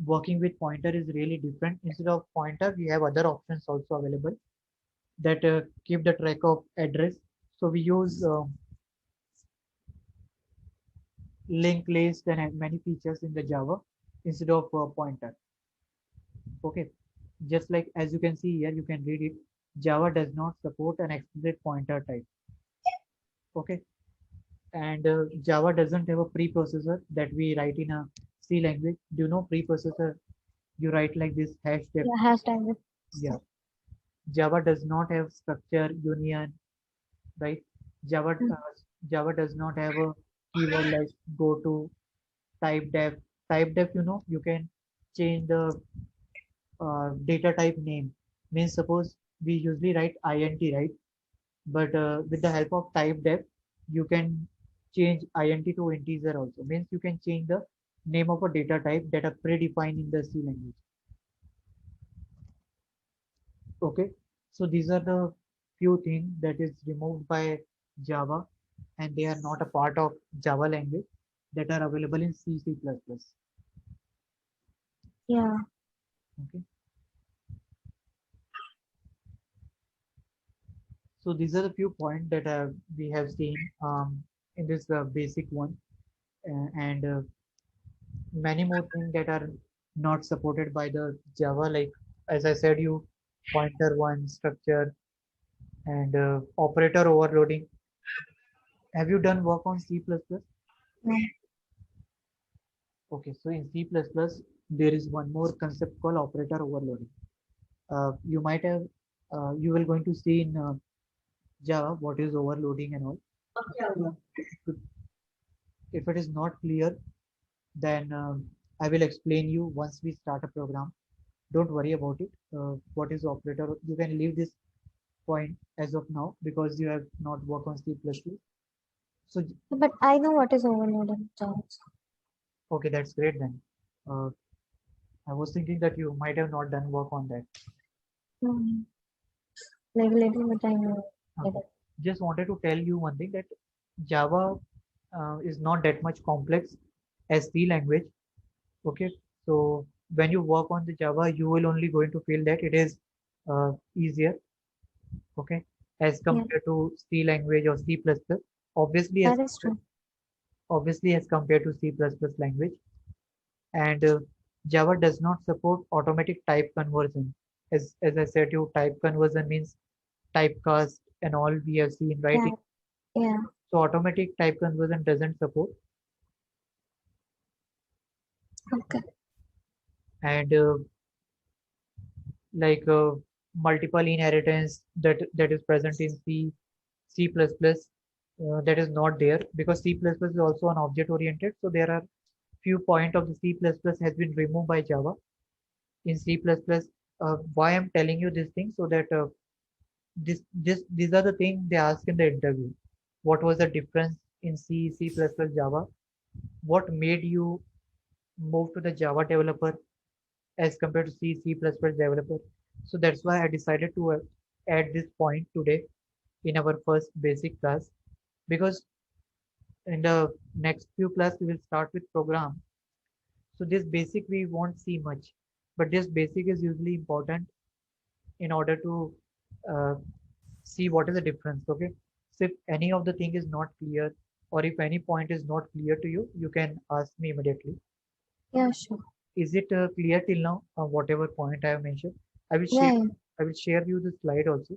working with pointer is really different. Instead of pointer, we have other options also available that keep the track of address. So we use linked list and have many features in the Java instead of pointer. Okay, just like as you can see here, you can read it. Java does not support an explicit pointer type. Okay, and Java doesn't have a preprocessor that we write in a C language. Do you know preprocessor? You write like this hash def. Yeah, hashtag with Yeah, Java does not have structure union, right? Java mm, Java does not have a keyword like go to type def. Type def, you can change the data type name. Means suppose we usually write int, right? But with the help of type def, you can change int to integer also. Means you can change the name of a data type that are predefined in the C language. Okay, so these are the few things that is removed by Java, and they are not a part of Java language that are available in C, C++. yeah. Okay, so these are the few points that we have seen in this basic one, and many more things that are not supported by the Java, like as I said, you pointer one structure and operator overloading. Have you done work on C++? No. Okay, so in C++, there is one more concept called operator overloading. You might have, you will going to see in Java what is overloading and all. If if it is not clear, then I will explain you once we start a program. Don't worry about it. What is operator? You can leave this point as of now because you have not worked on C++. So, But I know what is overloading jobs. okay, that's great then. Uh, I was thinking that you might have not done work on that. Mm, like little bit I know. Okay. Just wanted to tell you one thing that Java is not that much complex as C language. Okay. So when you work on the Java, you will only going to feel that it is easier. Okay. As Yeah, compared to C language or C++. Obviously, that is true. as compared to C++ language. And Java does not support automatic type conversion. As I said, you type conversion means typecast and all we have seen, right? Yeah, yeah. So automatic type conversion doesn't support. Okay. And like multiple inheritance that is present in C++, that is not there because C++ is also an object oriented. So there are few point of the C++ has been removed by Java in C++. Why I'm telling you this thing so that these are the things they ask in the interview. What was the difference in C, C++, Java? What made you move to the Java developer as compared to C, C++ developer? So that's why I decided to add this point today in our first basic class because in the next few class we will start with program. So this basic we won't see much, but this basic is usually important in order to uh, see what is the difference. Okay, so if any of the thing is not clear or if any point is not clear to you, you can ask me immediately. Yeah, sure. Is it clear till now? Whatever point I have mentioned, I will Yeah, share. yeah. I will share you the slide also.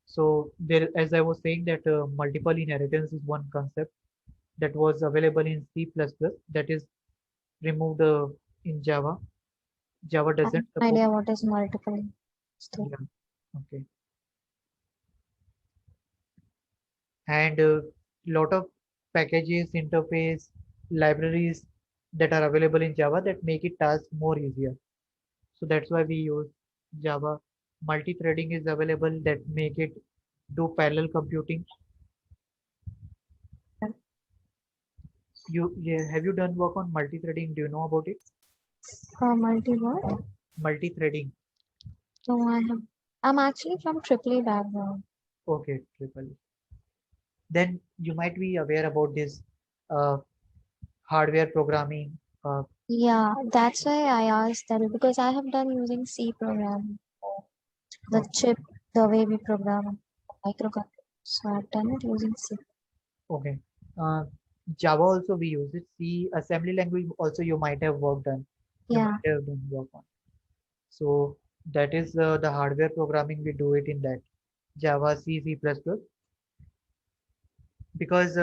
So there, as I was saying, that multiple inheritance is one concept that was available in C++, that is removed in Java. Java I have doesn't no support. idea what is multiple stuff. Yeah. Okay. And lot of packages, interface, libraries that are available in Java that make it task more easier. So that's why we use Java. Multi-threading is available that make it do parallel computing. Yeah, have you done work on multi-threading? Do you know about it? Multi what? Multi-threading. No, I have. I'm actually from AAA background. Okay, triple. Then you might be aware about this uh, hardware programming. Yeah, that's why I asked that because I have done using C program, the Okay, chip, the way we program microcontroller. So I've done it using C. okay. Uh, Java also we use it. C assembly language also you might have worked on. You Yeah, might have done work on. So that is the hardware programming we do it in that Java, C, C++. Because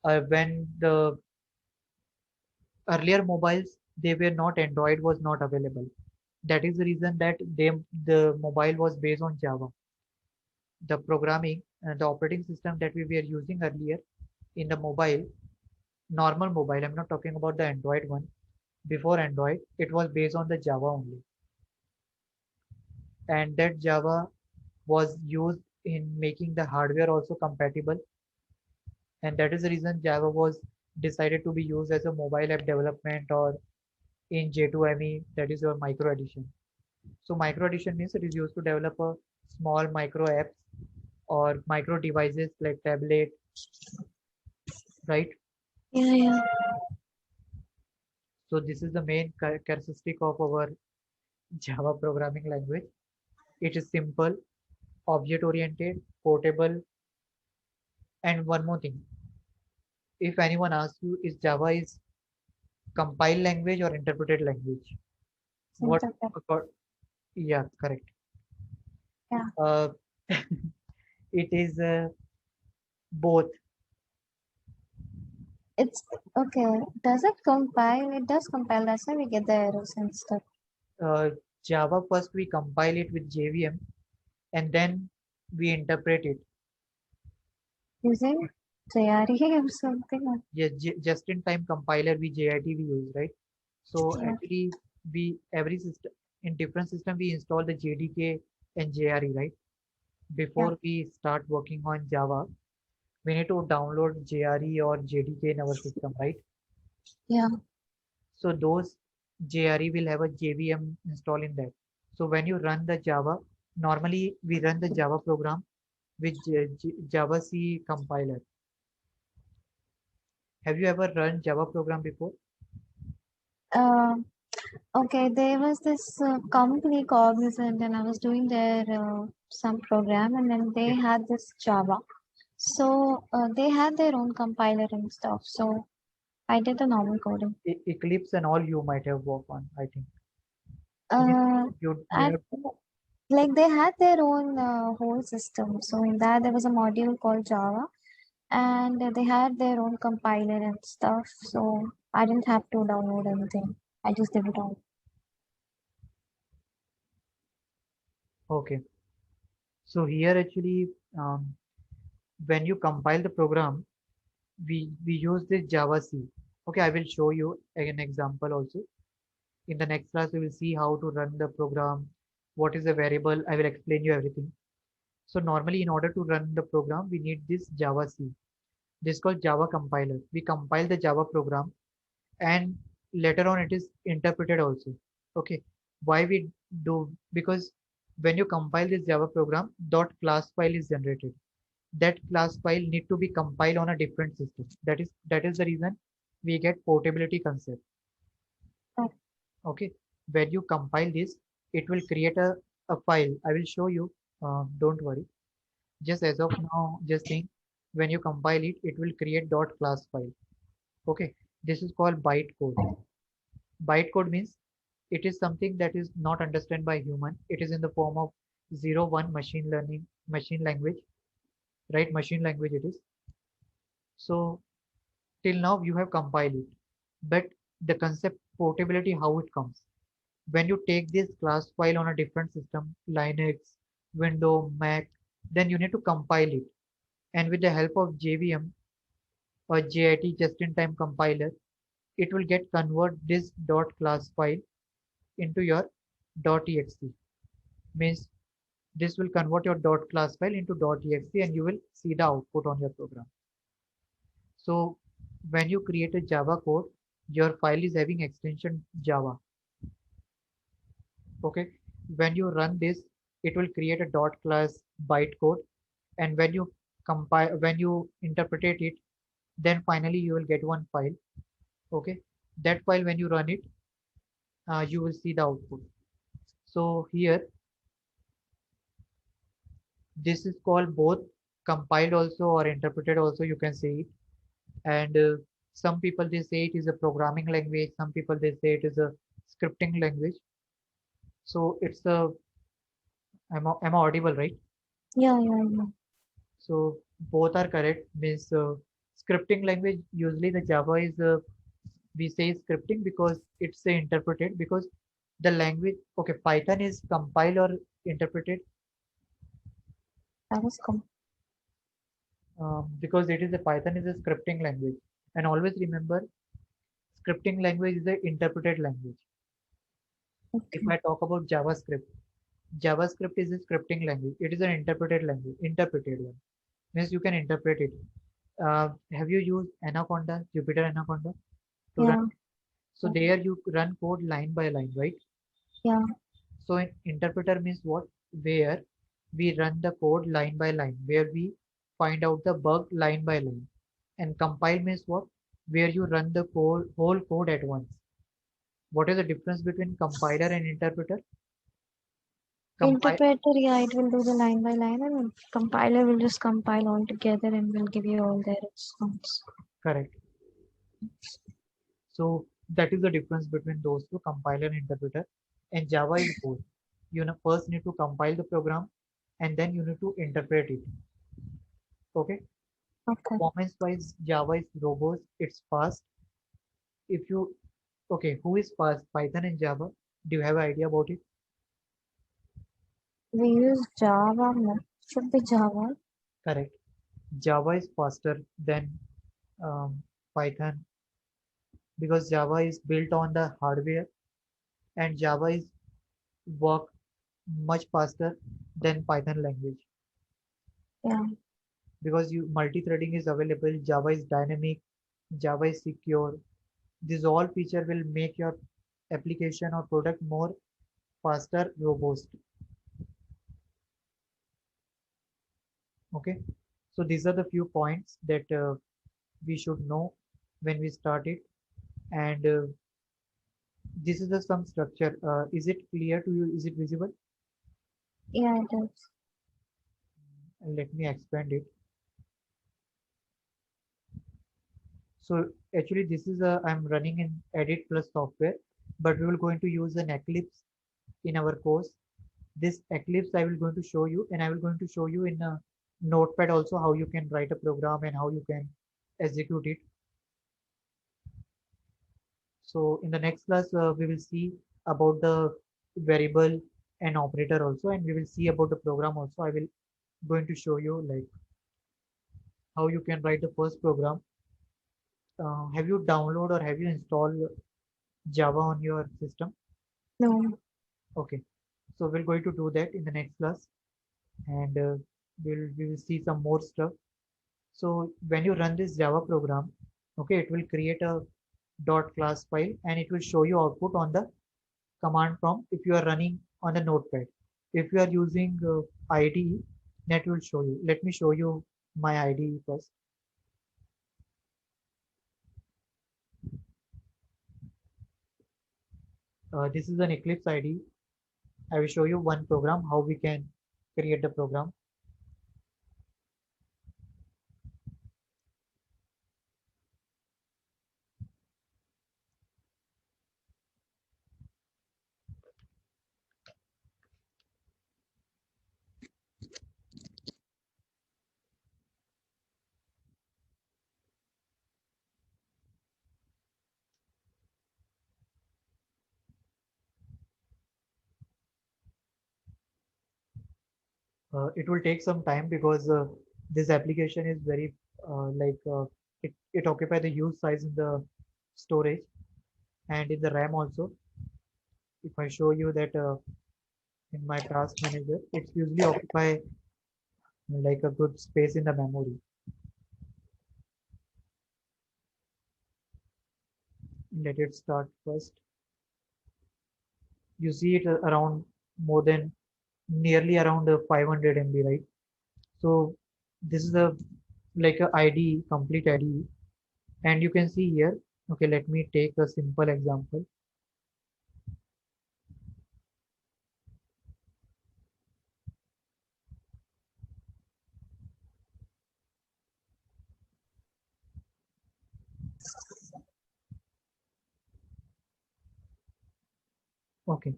when the earlier mobiles they were not Android was not available. That is the reason that the mobile was based on Java. The programming and the operating system that we were using earlier in the mobile, normal mobile, I'm not talking about the Android one. Before Android, it was based on the Java only. And that Java was used in making the hardware also compatible. And that is the reason Java was decided to be used as a mobile app development or in J2ME, that is your micro edition. So micro edition means it is used to develop a small micro apps or micro devices like tablet, right? yeah. So this is the main characteristic of our Java programming language. It is simple, object oriented, portable, and one more thing. If anyone asks you, is Java is compiled language or interpreted language? What? Interpret. Yeah, correct. Yeah, Uh, it is both. it's okay. Does it compile? It does compile. That's why we get the errors and stuff. Uh, Java first we compile it with JVM and then we interpret it. Using JRE or something. Yeah, just in time compiler we JIT we use, right? So Yeah, actually we every system in different system we install the JDK and JRE, right? yeah, Before we start working on Java, we need to download JRE or JDK in our system, right? yeah. So those JRE will have a JVM install in that. So when you run the Java, normally we run the Java program with Java C compiler. Have you ever run Java program before? Uh, okay, there was this company Cognizant, and I was doing their some program, and then they Okay. had this Java. So they had their own compiler and stuff. So I did the normal coding. Eclipse and all you might have worked on, I think. Means Uh, you at have like they had their own whole system. So in that there was a module called Java, and they had their own compiler and stuff. So I didn't have to download anything. I just did it all. okay. So here actually, when you compile the program, we use this Java C. Okay, I will show you an example also. In the next class, we will see how to run the program, what is the variable. I will explain you everything. So normally, in order to run the program, we need this Java C. This is called Java compiler. We compile the Java program, and later on it is interpreted also. Okay, why we do? Because when you compile this Java program, dot class file is generated. That class file need to be compiled on a different system. That is the reason we get portability concept. Oh, Okay, when you compile this, it will create a file. I will show you. Don't worry. Just as of now, just think when you compile it, it will create dot class file. Okay, this is called bytecode. Bytecode means it is something that is not understood by human. It is in the form of 0, 1 machine learning, machine language, right? Machine language it is. So till now you have compiled it, but the concept portability, how it comes. When you take this class file on a different system, Linux, Windows, Mac, then you need to compile it. And with the help of JVM or JIT just-in-time compiler, it will get convert this dot class file into your .exe. Means this will convert your dot class file into .exe and you will see the output on your program. So when you create a Java code, your file is having extension Java. Okay. When you run this, it will create a dot class bytecode, and when you compile, when you interpret it, then finally you will get one file. Okay. That file, when you run it, you will see the output. So here, this is called both compiled also or interpreted also, you can say it. And some people they say it is a programming language, some people they say it is a scripting language. So it's a, am I audible, right? Yeah, yeah, yeah. So both are correct. Means scripting language, usually the Java is we say scripting because it's interpreted, because the language, okay, Python is compiled or interpreted, That was because it is a Python is a scripting language. And always remember, scripting language is an interpreted language. If okay. I talk about JavaScript, JavaScript is a scripting language. It is an interpreted language, interpreted one. Means you can interpret it. Have you used Anaconda, Jupyter Anaconda to run? Yeah, So there you run code line by line, right? yeah. So an interpreter means what? Where we run the code line by line, where we find out the bug line by line. And compile means what? Where you run the code, whole code at once. What is the difference between compiler and interpreter? Compile, Interpreter, yeah, it will do the line by line, and compiler will just compile all together and will give you all their response. correct. So that is the difference between those two, compiler and interpreter. And Java is both. You know, first need to compile the program and then you need to interpret it. Okay. Okay. Performance wise, Java is robust, it's fast. If you, okay, who is fast? Python and Java? Do you have an idea about it? We use Java, should be Java. Correct. Java is faster than Python because Java is built on the hardware and Java is work much faster than Python language Yeah. because you multi-threading is available. Java is dynamic, Java is secure. This all feature will make your application or product more faster, robust. Okay, so these are the few points that we should know when we start it. And this is the some structure. Is it clear to you? Is it visible? Yeah, it is. Let me expand it. So actually this is a, I'm running in Edit Plus software, but we will going to use an Eclipse in our course. This Eclipse I will going to show you, and I will going to show you in a Notepad also how you can write a program and how you can execute it. So in the next class, we will see about the variable and operator also, and we will see about the program also. I will going to show you like how you can write the first program. Have you download or have you installed Java on your system? No. Okay, so we're going to do that in the next class, and we will see some more stuff. So when you run this Java program, okay, it will create a dot class file and it will show you output on the command prompt if you are running on the notepad. If you are using IDE, that will show you. Let me show you my IDE first. This is an Eclipse IDE. I will show you one program, how we can create the program. It will take some time because this application is very it occupies the huge size in the storage and in the RAM also. If I show you that in my task manager, it's usually occupy like a good space in the memory. Let it start first. You see it around more than nearly around 500 MB, right? So this is a like a IDE, complete IDE, and you can see here. Okay, let me take a simple example. Okay,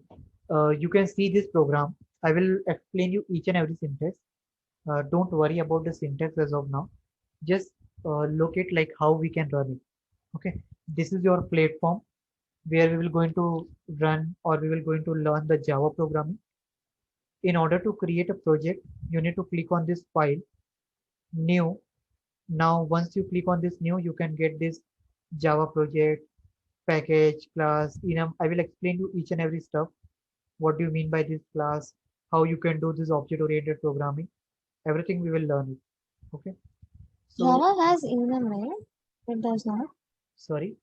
you can see this program. I will explain you each and every syntax. Don't worry about the syntax as of now. Just look at like how we can run it. Okay, this is your platform where we will going to run or we will going to learn the Java programming. In order to create a project, you need to click on this file, new. Now, once you click on this new, you can get this Java project, package, class, enum. I will explain you each and every stuff. What do you mean by this class? How you can do this object-oriented programming? Everything we will learn it. Okay. So, Java has enum, right? It does not. sorry.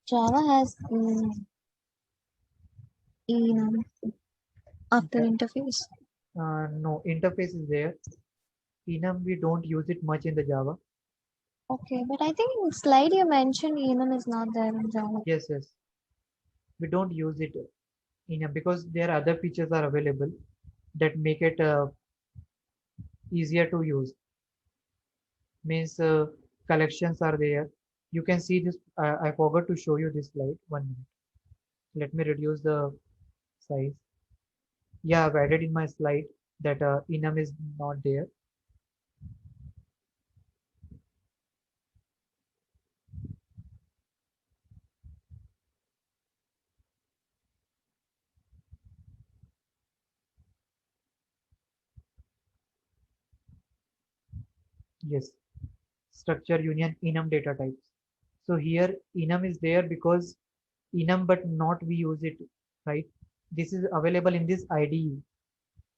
Java has enum after Yeah, interface. no, interface is there. Enum, we don't use it much in the Java. Okay, but I think in slide you mentioned enum is not there in Java. Yes, yes. We don't use it enum because there are other features are available that make it easier to use. Means collections are there. You can see this. I forgot to show you this slide. 1 minute. Let me reduce the size. Yeah, I've added in my slide that enum is not there. Yes, structure union enum data types. So here enum is there because enum, but not we use it, right? This is available in this IDE.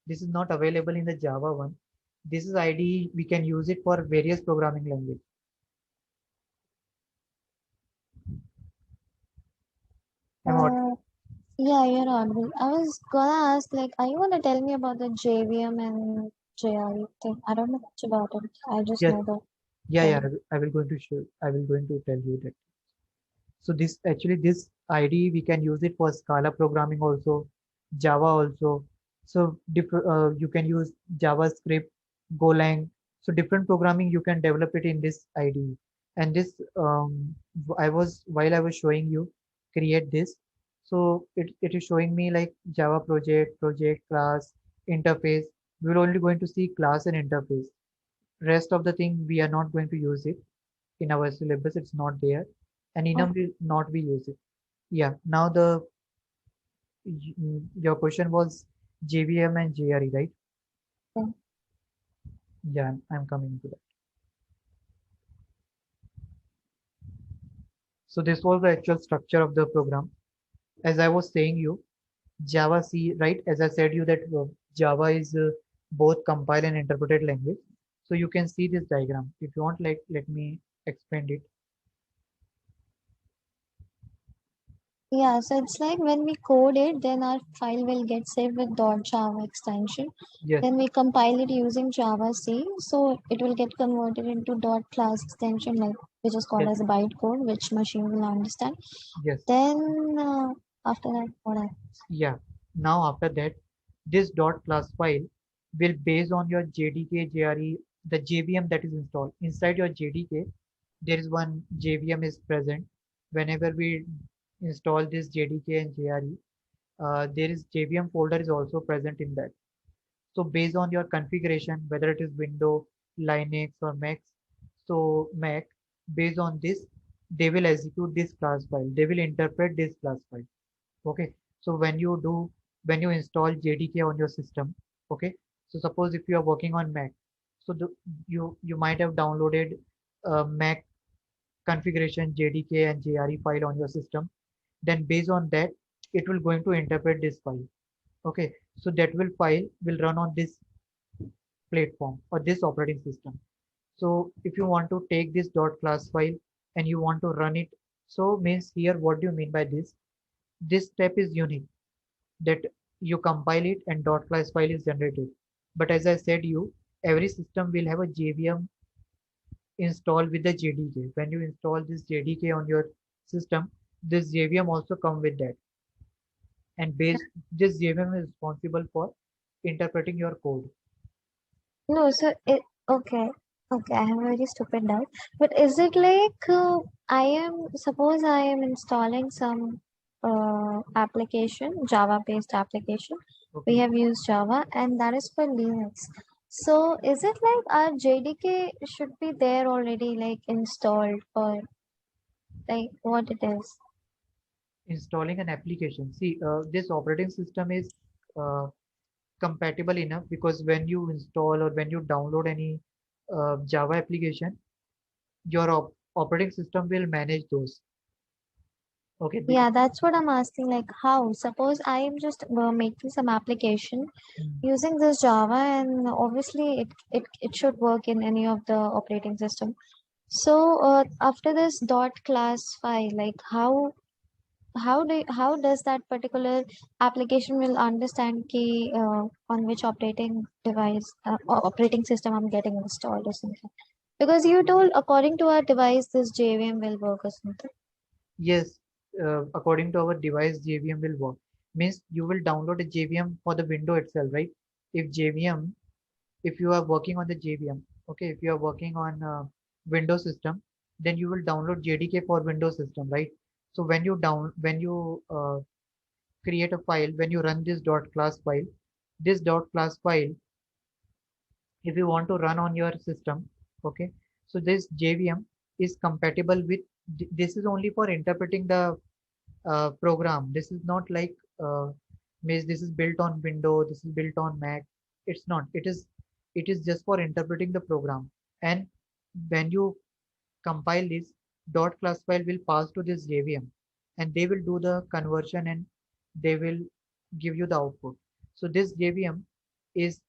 This is not available in the Java one. This is IDE. We can use it for various programming language. Am I audible? Uh, yeah, you're audible. I was gonna ask, like, are you gonna tell me about the JVM and JRE thing? I don't know much about it. I just Yes. know the Yeah, yeah. term. I will going to show. I will going to tell you that. So this actually this IDE we can use it for Scala programming also, Java also. So you can use JavaScript, Golang. So different programming you can develop it in this IDE. And this I was while I was showing you create this. So it is showing me like Java project, class, interface. We will only going to see class and interface. Rest of the thing we are not going to use it in our syllabus. It's not there, and Oh, enum will not be use it. Yeah. Now your question was JVM and JRE, right? okay. Yeah, I'm coming to that. So this was the actual structure of the program. As I was saying you, Java C, right? As I said you that Java is both compile and interpreted language. So you can see this diagram. If you want, like, let me expand it. Yeah, so it's like when we code it, then our file will get saved with .java extension. Yes, Then we compile it using Java C, so it will get converted into .class extension, like which is called yes, as a bytecode, which machine will understand. yes. Then after that, what happens? Yeah. Now after that, this dot class file will based on your JDK, JRE, the JVM that is installed. Inside your JDK, there is one JVM is present. Whenever we install this JDK and JRE, there is JVM folder is also present in that. So based on your configuration, whether it is Windows, Linux or Mac, so Mac, based on this, they will execute this class file. They will interpret this class file. Okay, so when you install JDK on your system, okay, so suppose if you are working on Mac, so you might have downloaded Mac configuration JDK and JRE file on your system. Then based on that, it will going to interpret this file. Okay, so that will file will run on this platform or this operating system. So if you want to take this dot class file and you want to run it, so means here what do you mean by this? This step is unique, that you compile it and dot class file is generated. But as I said you, every system will have a JVM installed with the JDK. When you install this JDK on your system, this JVM also come with that. And based this JVM is responsible for interpreting your code. No, so it okay. Okay, I have a very stupid doubt. But is it like suppose I am installing some application, Java-based application. We Okay. have used Java, and that is for Linux. So is it like our JDK should be there already, like installed, or like what it is? Installing an application. See, this operating system is uh, compatible enough because when you install or when you download any Java application, your operating system will manage those. Okay. Yeah, that's what I'm asking. Like, how? Suppose I am just making some application Mm. using this Java, and obviously it should work in any of the operating system. So after this dot class file, like how does that particular application will understand key on which operating device or operating system I'm getting installed or something? Because you told according to our device this JVM will work or something. Yes, according to our device, JVM will work. Means you will download a JVM for the window itself, right? If JVM, if you are working on the JVM, okay, if you are working on Windows system, then you will download JDK for Windows system, right? So when you create a file, when you run this dot class file, if you want to run on your system, okay, so this JVM is compatible with, this is only for interpreting the program. This is not like means this is built on Windows, this is built on Mac. It's not. It is just for interpreting the program. And when you compile this, dot class file will pass to this JVM, and they will do the conversion and they will give you the output. So this JVM is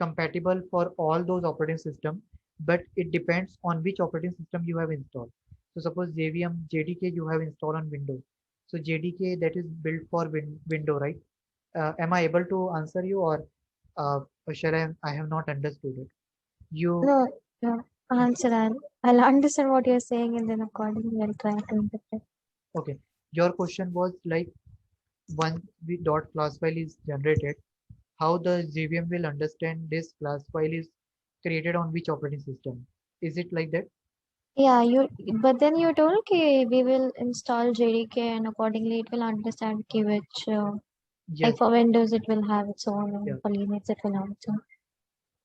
compatible for all those operating system, but it depends on which operating system you have installed. So suppose JVM JDK you have installed on Windows. So JDK that is built for Window, right? Am I able to answer you, or shall I have not understood it? You No, no. Answer. I'll understand what you're saying, and then accordingly we'll try to interpret. okay? Your question was like once the dot class file is generated, how the JVM will understand this class file is created on which operating system? Is it like that? Yeah, but then you told okay, we will install JDK and accordingly it will understand okay, which like Yes. for Windows it will have its own Yeah. and for Linux it will have its own.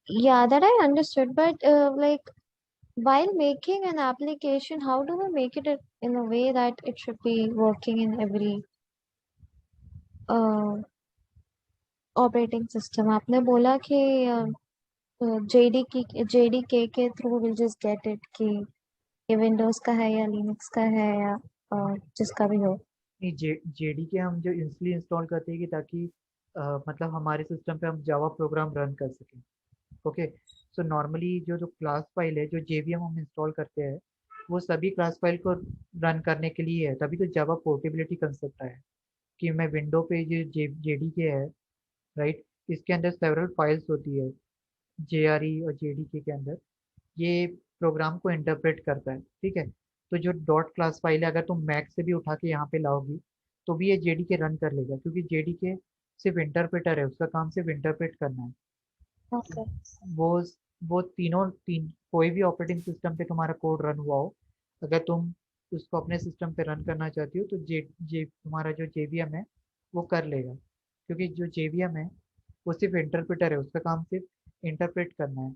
Yeah, that I understood, but like while making an application, how do we make it in a way that it should be working in every uh, operating system? आपने बोला कि JDK के through will just get it कि ये Windows का है या Linux का है या जिसका भी हो. नहीं, जेडीके हम जो इसलिए इंस्टॉल करते हैं कि ताकि मतलब हमारे सिस्टम पे हम जावा प्रोग्राम रन कर सकें। ओके, सो नॉर्मली जो जो क्लास फाइल है, जो जेवीएम हम इंस्टॉल करते हैं, वो सभी क्लास फाइल को रन करने के लिए है। तभी तो जावा पोर्टेबिलिटी कंसेप्ट आया है कि मैं विंडो पे जो जेडीके है, राइट, इसके अंदर सेवरल फाइल्स होती है, जेआरई और जेडीके के अंदर ये प्रोग्राम को इंटरप्रेट करता है। ठीक है, तो जो डॉट क्लास फाइल है, अगर तुम मैक से भी उठा के यहाँ पे लाओगी तो भी ये जेडीके रन कर लेगा, क्योंकि जेडीके सिर्फ इंटरप्रेटर है, उसका काम सिर्फ इंटरप्रेट करना है। Okay. वो वो तीन कोई भी ऑपरेटिंग सिस्टम पे तुम्हारा कोड रन हुआ हो, अगर तुम उसको अपने सिस्टम पे रन करना चाहती हो तो जे जे तुम्हारा जो जेवीएम है वो कर लेगा, क्योंकि जो जेवीएम है वो सिर्फ इंटरप्रेटर है, उसका काम सिर्फ इंटरप्रेट करना है।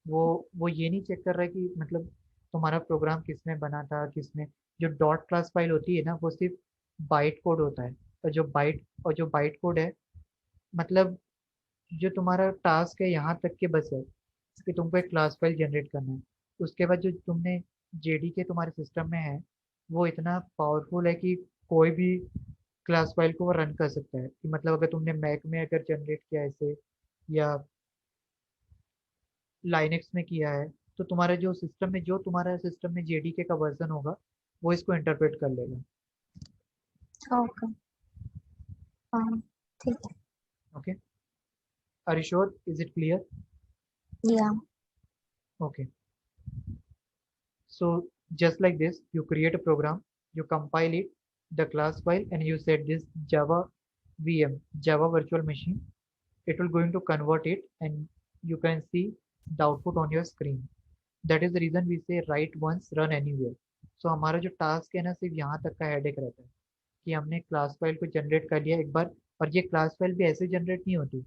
वो ये नहीं चेक कर रहा है कि मतलब तुम्हारा प्रोग्राम किसने बना था, किसने। जो डॉट क्लास फाइल होती है ना, वो सिर्फ बाइट कोड होता है, और जो बाइट कोड है, मतलब जो तुम्हारा टास्क है यहाँ तक के बस है कि तुमको एक क्लास फाइल जनरेट करना है। उसके बाद जो तुमने जेडीके तुम्हारे सिस्टम में है वो इतना पावरफुल है कि कोई भी क्लास फाइल को वो रन कर सकता है। कि मतलब अगर तुमने मैक में अगर जनरेट किया है इसे या लाइनेक्स में किया है, तो तुम्हारे जो सिस्टम में जो तुम्हारा सिस्टम में जेडीके का वर्जन होगा वो इसको इंटरप्रेट कर लेगा। ओके, हाँ, ठीक है। Okay, are you sure, is it clear? या okay, so just like this, you create a program, you compile it, the class file, and you set this Java VM, Java virtual machine. It will going to convert it, and you can see the output on your screen. That is the reason we say write once, run anywhere. So हमारा जो task है ना सिर्फ यहाँ तक का headache रहता है कि हमने क्लास फाइल को जनरेट कर लिया एक बार। और ये क्लास फाइल भी ऐसे जनरेट नहीं होती।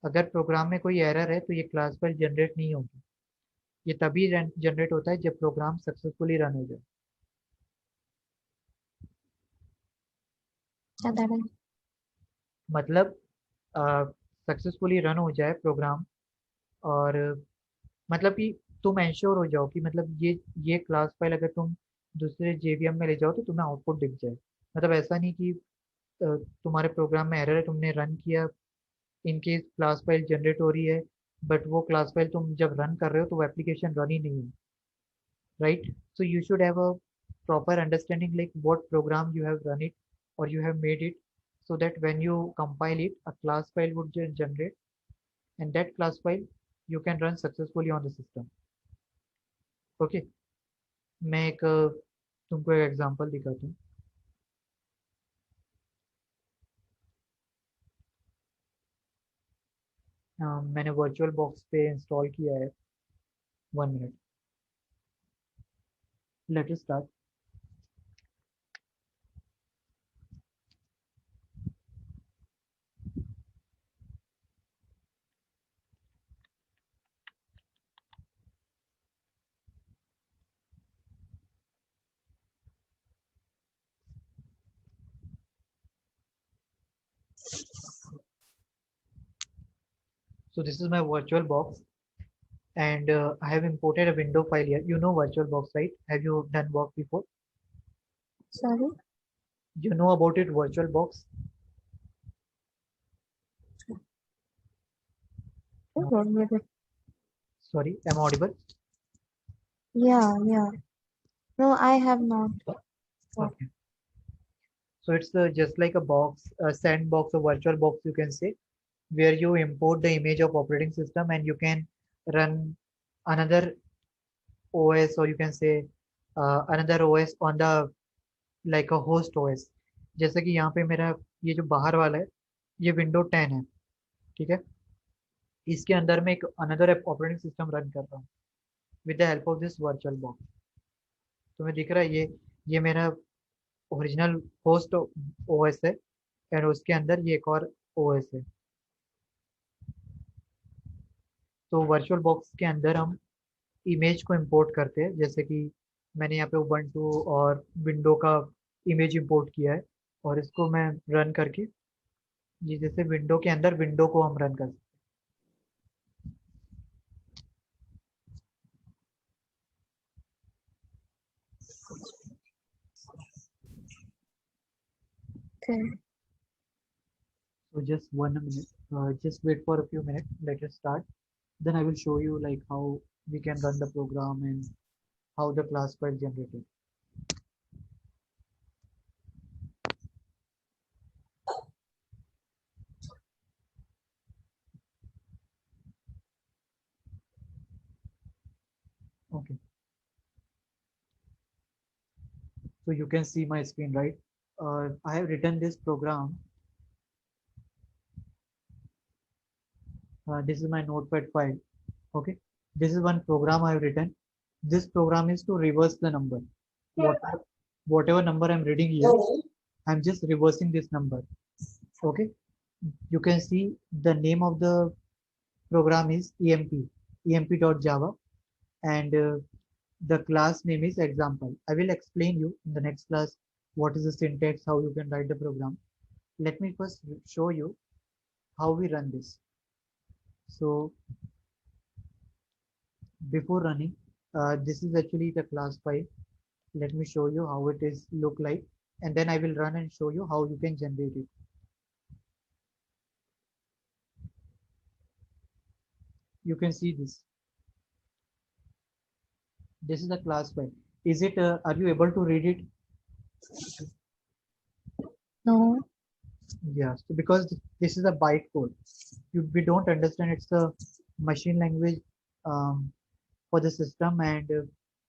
अगर प्रोग्राम में कोई एरर है तो ये क्लास फाइल जनरेट नहीं होगी। ये तभी जनरेट होता है जब प्रोग्राम सक्सेसफुली रन हो जाए। क्या दैट इज? मतलब सक्सेसफुली रन हो जाए प्रोग्राम। और मतलब कि तुम इंश्योर हो जाओ कि मतलब ये क्लास फाइल अगर तुम दूसरे जेवीएम में ले जाओ तो तुम्हें आउटपुट दिख जाए। मतलब ऐसा नहीं कि तुम्हारे प्रोग्राम में एरर है, तुमने रन किया, in case class file generate हो रही है, बट वो क्लास फाइल तुम जब रन कर रहे हो तो वो एप्लीकेशन रन ही नहीं है, right? So you should have a proper understanding like what program you have run it or you have made it, so that when you compile it a class file would generate, and that class file you can run successfully on the system. Okay, मैं एक तुमको एक example दिखाता हूँ। मैंने virtual box पे install किया है। 1 minute, let us start. So this is my virtual box, and I have imported a window file here. You know VirtualBox, right? Have you done work before? Sorry, You know about it, VirtualBox? Sorry, am I audible? या no I have not. Okay. So it's just like a box, a sandbox, a virtual box, you can say, where you import the image of operating system and you can run another OS, or you can say another OS on the like a host OS. जैसे कि यहाँ पे मेरा ये जो बाहर वाला है ये विंडो 10 है, ठीक है? इसके अंदर में एक अनदर ऑपरेटिंग सिस्टम रन कर रहा हूँ with the help of this virtual box. तुम्हें दिख रहा है ये मेरा ओरिजिनल होस्ट ओएस है, और उसके अंदर ये एक और ओएस है। तो वर्चुअल बॉक्स के अंदर हम इमेज को इंपोर्ट करते हैं, जैसे कि मैंने यहाँ पे उबंटू और विंडो का इमेज इंपोर्ट किया है, और इसको मैं रन करके ये जैसे विंडो के अंदर विंडो को हम रन कर सकते ओके, हैं। So just 1 minute, just wait for a few minutes, let us start. Then I will show you like how we can run the program and how the class file generated. Okay, so you can see my screen, right? I have written this program. This is my notepad file. Okay, this is one program I have written. This program is to reverse the number. Whatever number I'm reading here, I'm just reversing this number. Okay, you can see the name of the program is emp.java, and the class name is example. I will explain you in the next class what is the syntax, how you can write the program. Let me first show you how we run this. So before running, This is actually the class file. Let me show you how it is look like, and then I will run and show you how you can generate it. You can see this. This is the class file. Is it? Are you able to read it? No. Yes, because this is a byte code. We don't understand it's a machine language for the system, and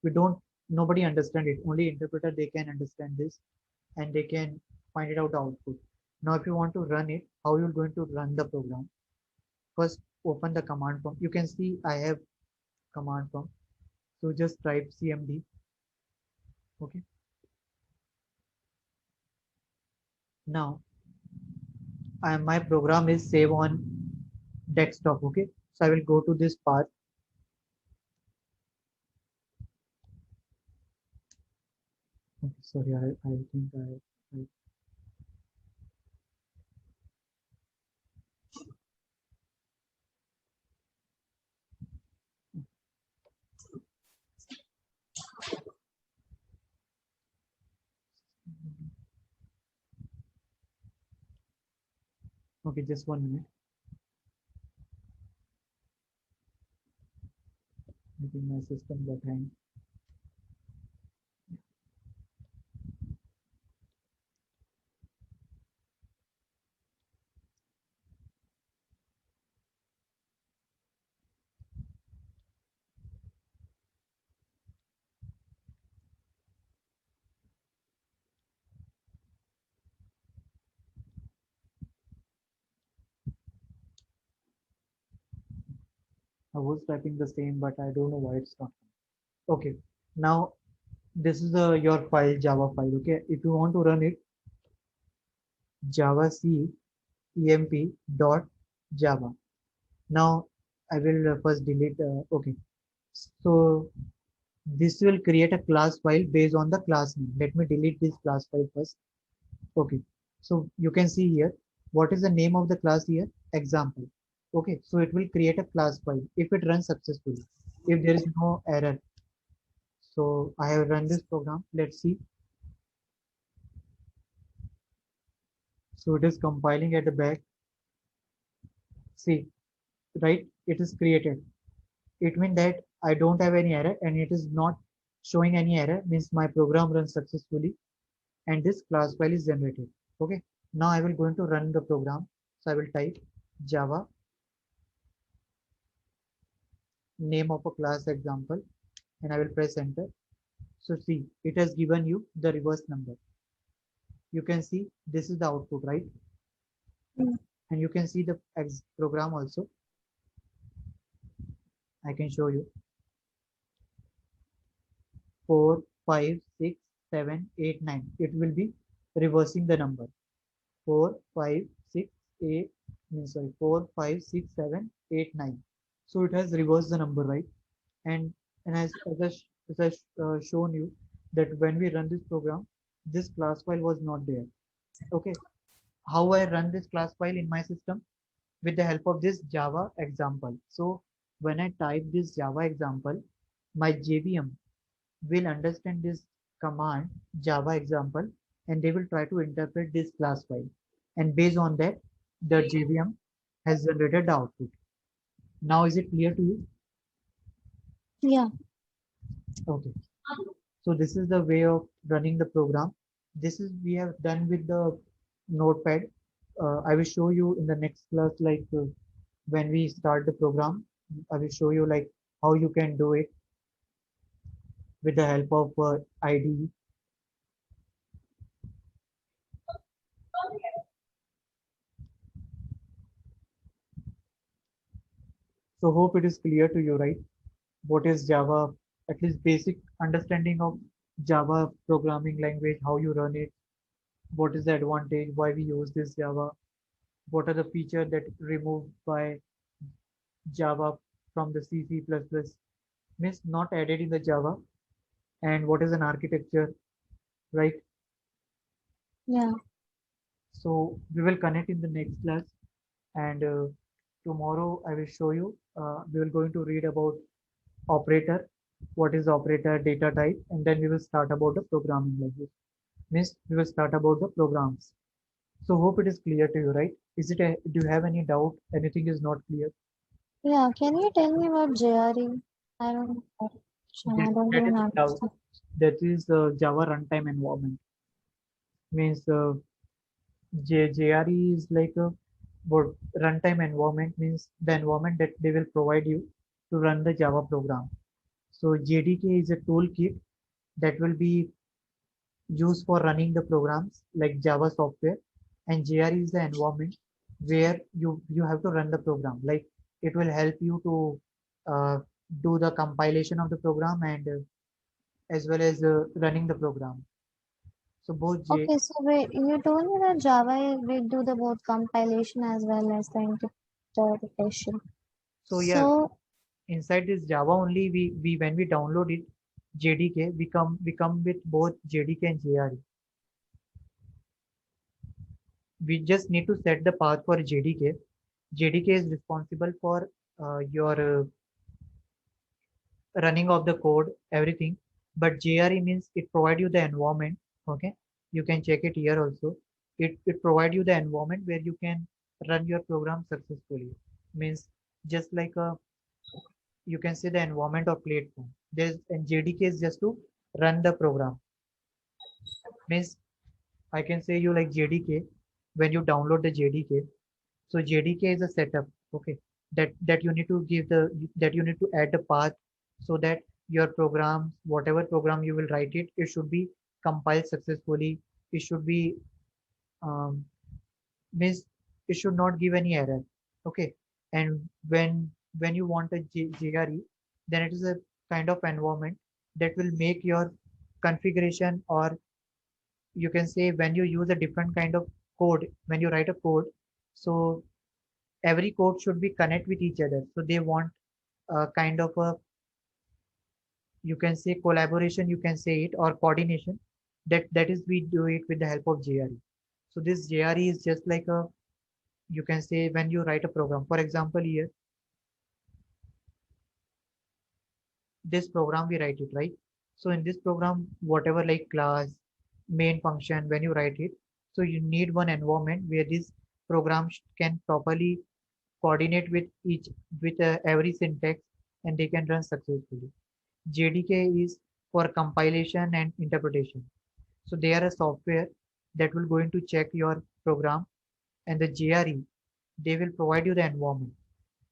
we don't. Nobody understand it. Only interpreter they can understand this, and they can find it out the output. Now, if you want to run it, how you're going to run the program? First, open the command prompt. You can see I have command prompt. So just type cmd. Okay. Now, my program is save on desktop. Okay. So I will go to this path. Okay, sorry, I think I okay, just 1 minute. I think my system got hang. I was typing the same, but I don't know why it's not. Okay, now this is your file, Java file. Okay, if you want to run it, javac emp dot java. Now I will first delete. Okay, so this will create a class file based on the class name. Let me delete this class file first. Okay, so you can see here what is the name of the class here? Example. Okay, so it will create a class file if it runs successfully. If there is no error, so I have run this program. Let's see. So it is compiling at the back. See, right? It is created. It means that I don't have any error and it is not showing any error. Means my program runs successfully and this class file is generated. Okay. Now I will going to run the program. So I will type Java name of a class example and I will press enter. So see, it has given you the reverse number. You can see this is the output, right? Mm. And you can see the program also. I can show you 4, 5, 6, 7, 8, 9. It will be reversing the number 4, 5, 6, 8. Sorry, 4, 5, 6, 7, 8, 9. So it has reversed the number, right? And as I shown you that when we run this program, this class file was not there. Okay, how I run this class file in my system with the help of this Java example. So when I type this Java example, my JVM will understand this command Java example and they will try to interpret this class file. And based on that, the JVM has generated the output. Now is it clear to you? Yeah. Okay. So this is the way of running the program. This is we have done with the notepad. I will show you in the next class, like when we start the program, I will show you like how you can do it with the help of IDE. So hope it is clear to you, right? What is Java, at least basic understanding of Java programming language, how you run it, what is the advantage, why we use this Java, what are the features that removed by Java from the C, C++, means not added in the Java, and what is an architecture, right? Yeah. So we will connect in the next class, and tomorrow I will show you. We will going to read about operator what is operator, data type, and then we will start about the programming language. Means we will start about the programs. So hope it is clear to you, right? Do you have any doubt? Anything is not clear? Yeah, can you tell me about JRE? I don't know. That, I don't that even is understand. Java runtime environment. Means JRE is like a what runtime environment means the environment that they will provide you to run the Java program. So JDK is a toolkit that will be used for running the programs like Java software, and JRE is the environment where you have to run the program. Like it will help you to do the compilation of the program and as well as running the program. So both J Okay, so wait, you told me that Java will do the both compilation as well as the interpretation. so yeah, So, inside this Java only we when we download it JDK we come with both JDK and JRE. We just need to set the path for JDK. JDK is responsible for your running of the code, everything. But JRE means it provide you the environment. Okay, you can check it here also. It provide you the environment where you can run your program successfully. Means just like a you can say the environment or platform. There's and JDK is just to run the program. Means I can say you like JDK when you download the JDK. So JDK is a setup, okay, that you need to give that you need to add the path so that your programs, whatever program you will write it, it should be compiled successfully. It should be um, means it should not give any error, okay. And when you want a JRE, then it is a kind of environment that will make your configuration or you can say when you use a different kind of code when you write a code so every code should be connect with each other so they want a kind of a you can say collaboration you can say it or coordination that is we do it with the help of JRE. So this JRE is just like a you can say when you write a program, for example here this program we write it, right? So in this program whatever like class main function when you write it, so you need one environment where this program can properly coordinate with each with every syntax and they can run successfully. JDK is for compilation and interpretation. So they are a software that will going to check your program and the JRE, they will provide you the environment.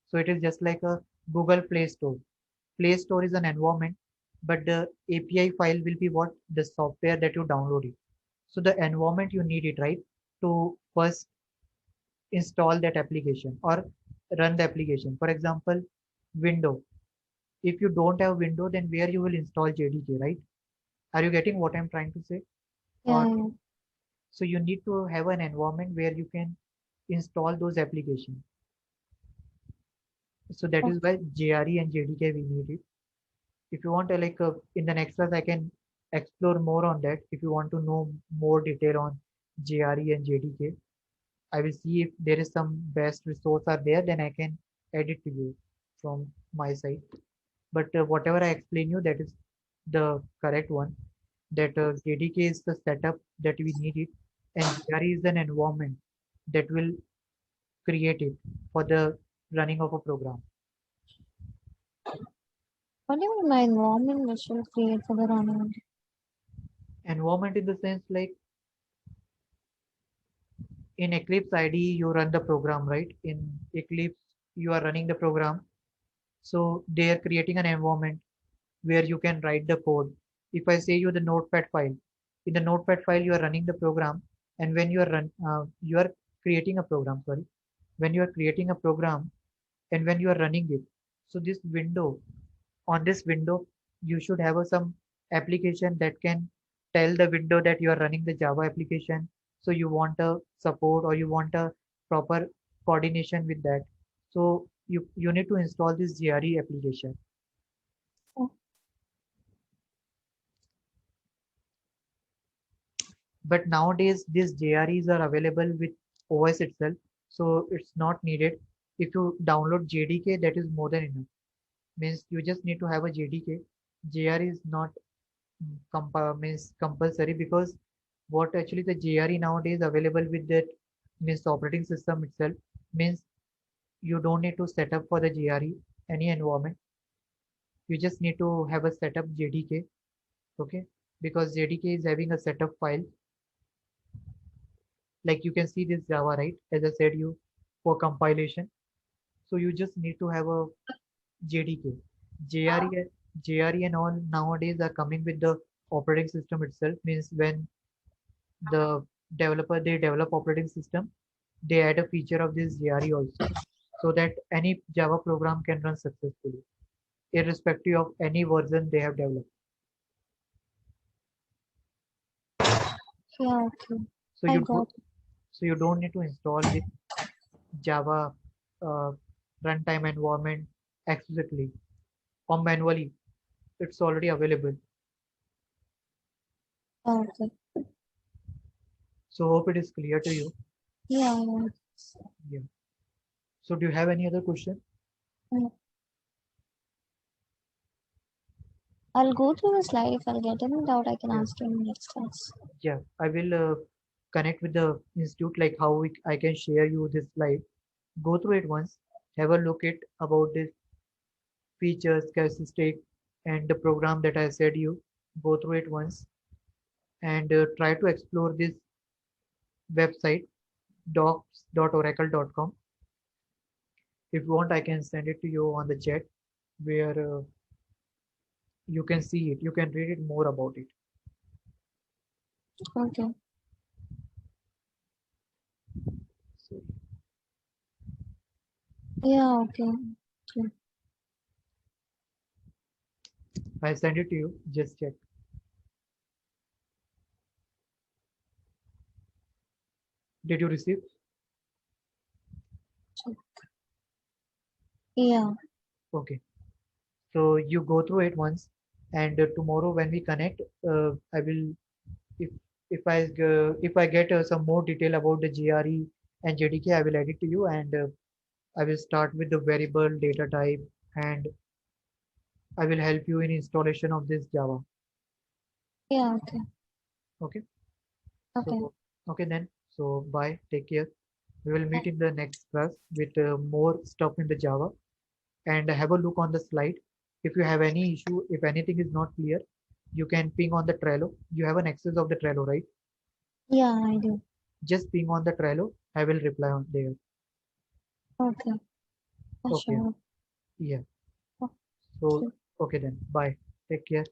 So it is just like a Google Play Store. Play Store is an environment, but the API file will be what the software that you download it. So the environment you need it, right? To first install that application or run the application. For example, window. If you don't have window, then where you will install JDK, right? Are you getting what I'm trying to say? yeah, Or yeah. so you need to have an environment where you can install those applications. So that is why JRE and JDK we need it. If you want to like in the next class, I can explore more on that. If you want to know more detail on JRE and JDK, I will see if there is some best resource are there, then I can add it to you from my side. But whatever I explain you, that is the correct one. That JDK is the setup that we need it, and JRE is an environment that will create it for the running of a program. What do you mean by environment which will create for the running? Environment in the sense like in Eclipse IDE you run the program, right? In Eclipse you are running the program, so they are creating an environment where you can write the code. If I say you the notepad file, in the notepad file you are running the program, and when you are creating a program, sorry, when you are creating a program and when you are running it, so this window on this window you should have some application that can tell the window that you are running the Java application. So you want a support or you want a proper coordination with that. So you need to install this JRE application. Oh, But nowadays these JREs are available with OS itself, so it's not needed. If you download JDK, that is more than enough. Means you just need to have a JDK JRE is not means compulsory, because what actually the JRE nowadays available with that means the operating system itself, means you don't need to set up for the JRE any environment. You just need to have a setup JDK, okay? Because JDK is having a setup file. Like you can see this Java, right? As I said you, for compilation. So you just need to have a JDK. JRE, JRE and all nowadays are coming with the operating system itself. Means when the developer they develop operating system, they add a feature of this JRE also, so that any Java program can run successfully, irrespective of any version they have developed. Yeah, okay. So I you got don't, so you don't need to install the Java runtime environment explicitly or manually. It's already available. okay. So hope it is clear to you. Yeah, yeah. Yeah. So do you have any other question? Mm. I'll go through the slide. If I'll get any doubt, I can Yeah. ask you in next class. Yeah. I will connect with the institute, like how I can share you this slide. Go through it once. Have a look at about this features, characteristic, and the program that I said you. Go through it once and try to explore this website docs.oracle.com. If you want, I can send it to you on the chat where you can see it. You can read it more about it. Okay. So Yeah, okay. Okay. I send it to you. Just check. Did you receive? Yeah. Okay. So you go through it once, and tomorrow when we connect, I will if if I get some more detail about the GRE and JDK, I will add it to you, and I will start with the variable data type, and I will help you in installation of this Java. Yeah, okay. Okay. Okay. So okay then. So bye. Take care. We will meet in the next class with more stuff in the Java, and have a look on the slide. If you have any issue, if anything is not clear, you can ping on the Trello. You have an access of the Trello, right? Yeah, I do. Just ping on the Trello. I will reply on there. Okay. Okay. Sure. Yeah. Okay. So, okay then. Bye. Take care.